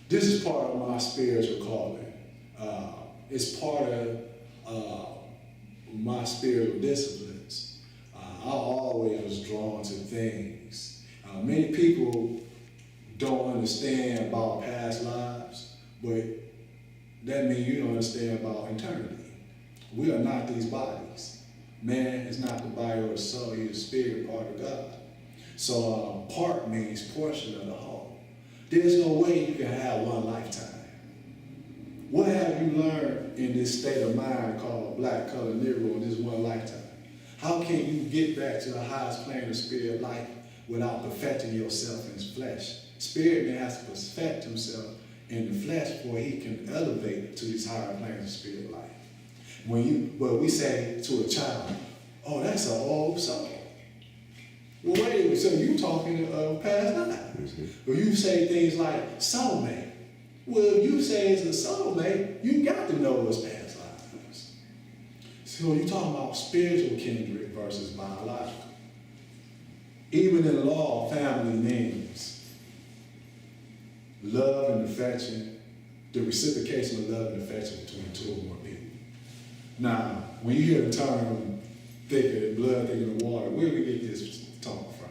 This is part of my spiritual calling. It's part of my spiritual disciplines. I always was drawn to things. Many people don't understand about past lives, but that means you don't understand about eternity. We are not these bodies. Man is not the body or the soul, he's the spirit part of God. So part means portion of the whole. There's no way you can have one lifetime. What have you learned in this state of mind called black, color, Negro in this one lifetime? How can you get back to the highest plane of spirit life without perfecting yourself in his flesh? Spirit man has to perfect himself in the flesh before he can elevate to these higher planes of spirit life. Well, we say to a child, oh, that's an old soul. Well, wait a minute, so you talking of past lives. Or you say things like soulmate. Well, if you say it's a soulmate, you got to know it's past lives. So you're talking about spiritual kindred versus biological. Even in law, family means love and affection, the reciprocation of love and affection between two or more people. Now, when you hear the term thicker than blood, thicker than water, where do we get this talk from?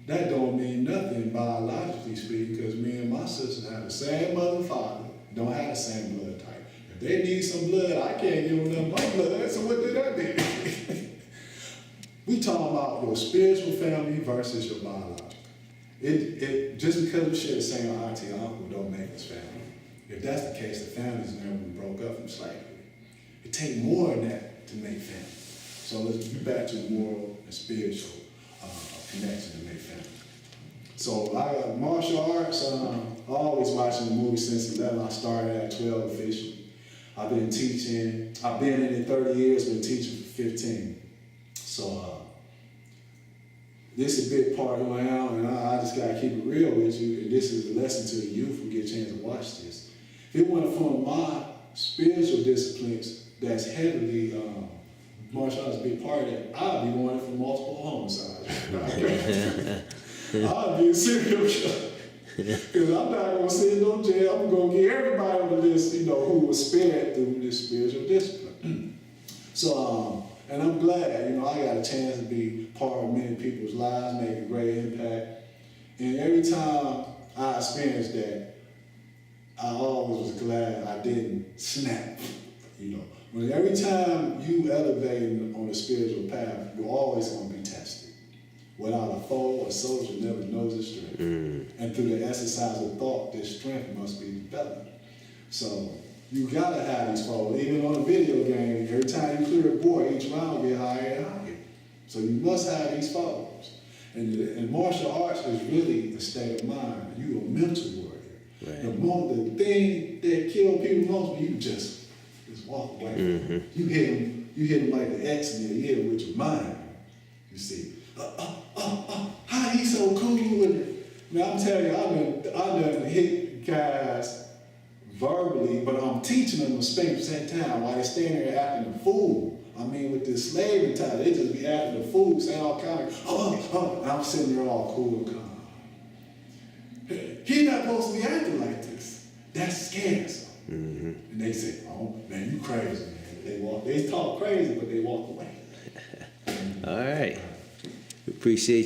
That don't mean nothing biologically speaking, because me and my sister have the same mother and father, don't have the same blood type. If they need some blood, I can't give them none of my blood, so what did that mean? We talking about your spiritual family versus your biological. Just because we share the same auntie and uncle don't make us family. If that's the case, the families never been broke up from slavery. It takes more than that to make family. So let's get back to moral and spiritual connection to make family. So I got martial arts. I always watching the movie since 11. I started at 12 officially. I've been teaching. I've been in it 30 years. Been teaching for 15. So this is a big part of who I am, and I just gotta keep it real with you. And this is a lesson to the youth who get a chance to watch this. If it wasn't for my spiritual disciplines, that's heavily martial arts, a big part of that, I'd be wanted for multiple homicides. I'd be a serial killer. Because I'm not going to sit in no jail. I'm going to get everybody on the list, who was spared through this spiritual discipline. So, and I'm glad, I got a chance to be part of many people's lives, make a great impact. And every time I experienced that, I always was glad I didn't snap, When every time you elevate on the spiritual path, you're always going to be tested. Without a foe, a soldier never knows his strength. And through the exercise of thought, this strength must be developed. So you gotta have these foes. Even on a video game, every time you clear a board, each round will get higher and higher. So you must have these foes. And martial arts is really a state of mind. You're a mental warrior. Right. The thing that kills people most, you just walk away from it. You hit him like the X-Men, you hit him with your mind. You see, how he so cool with it? Now I'm telling you, I done hit guys verbally, but I'm teaching them to spend that time while they standing there acting a fool. I mean, with this slavery time, they just be acting a fool, saying all kind of, and I'm sitting there all cool and calm. He's not supposed to be acting like this. That scares them. And they say, oh, man, you crazy, man. They talk crazy, but they walk away. All right. Appreciate you.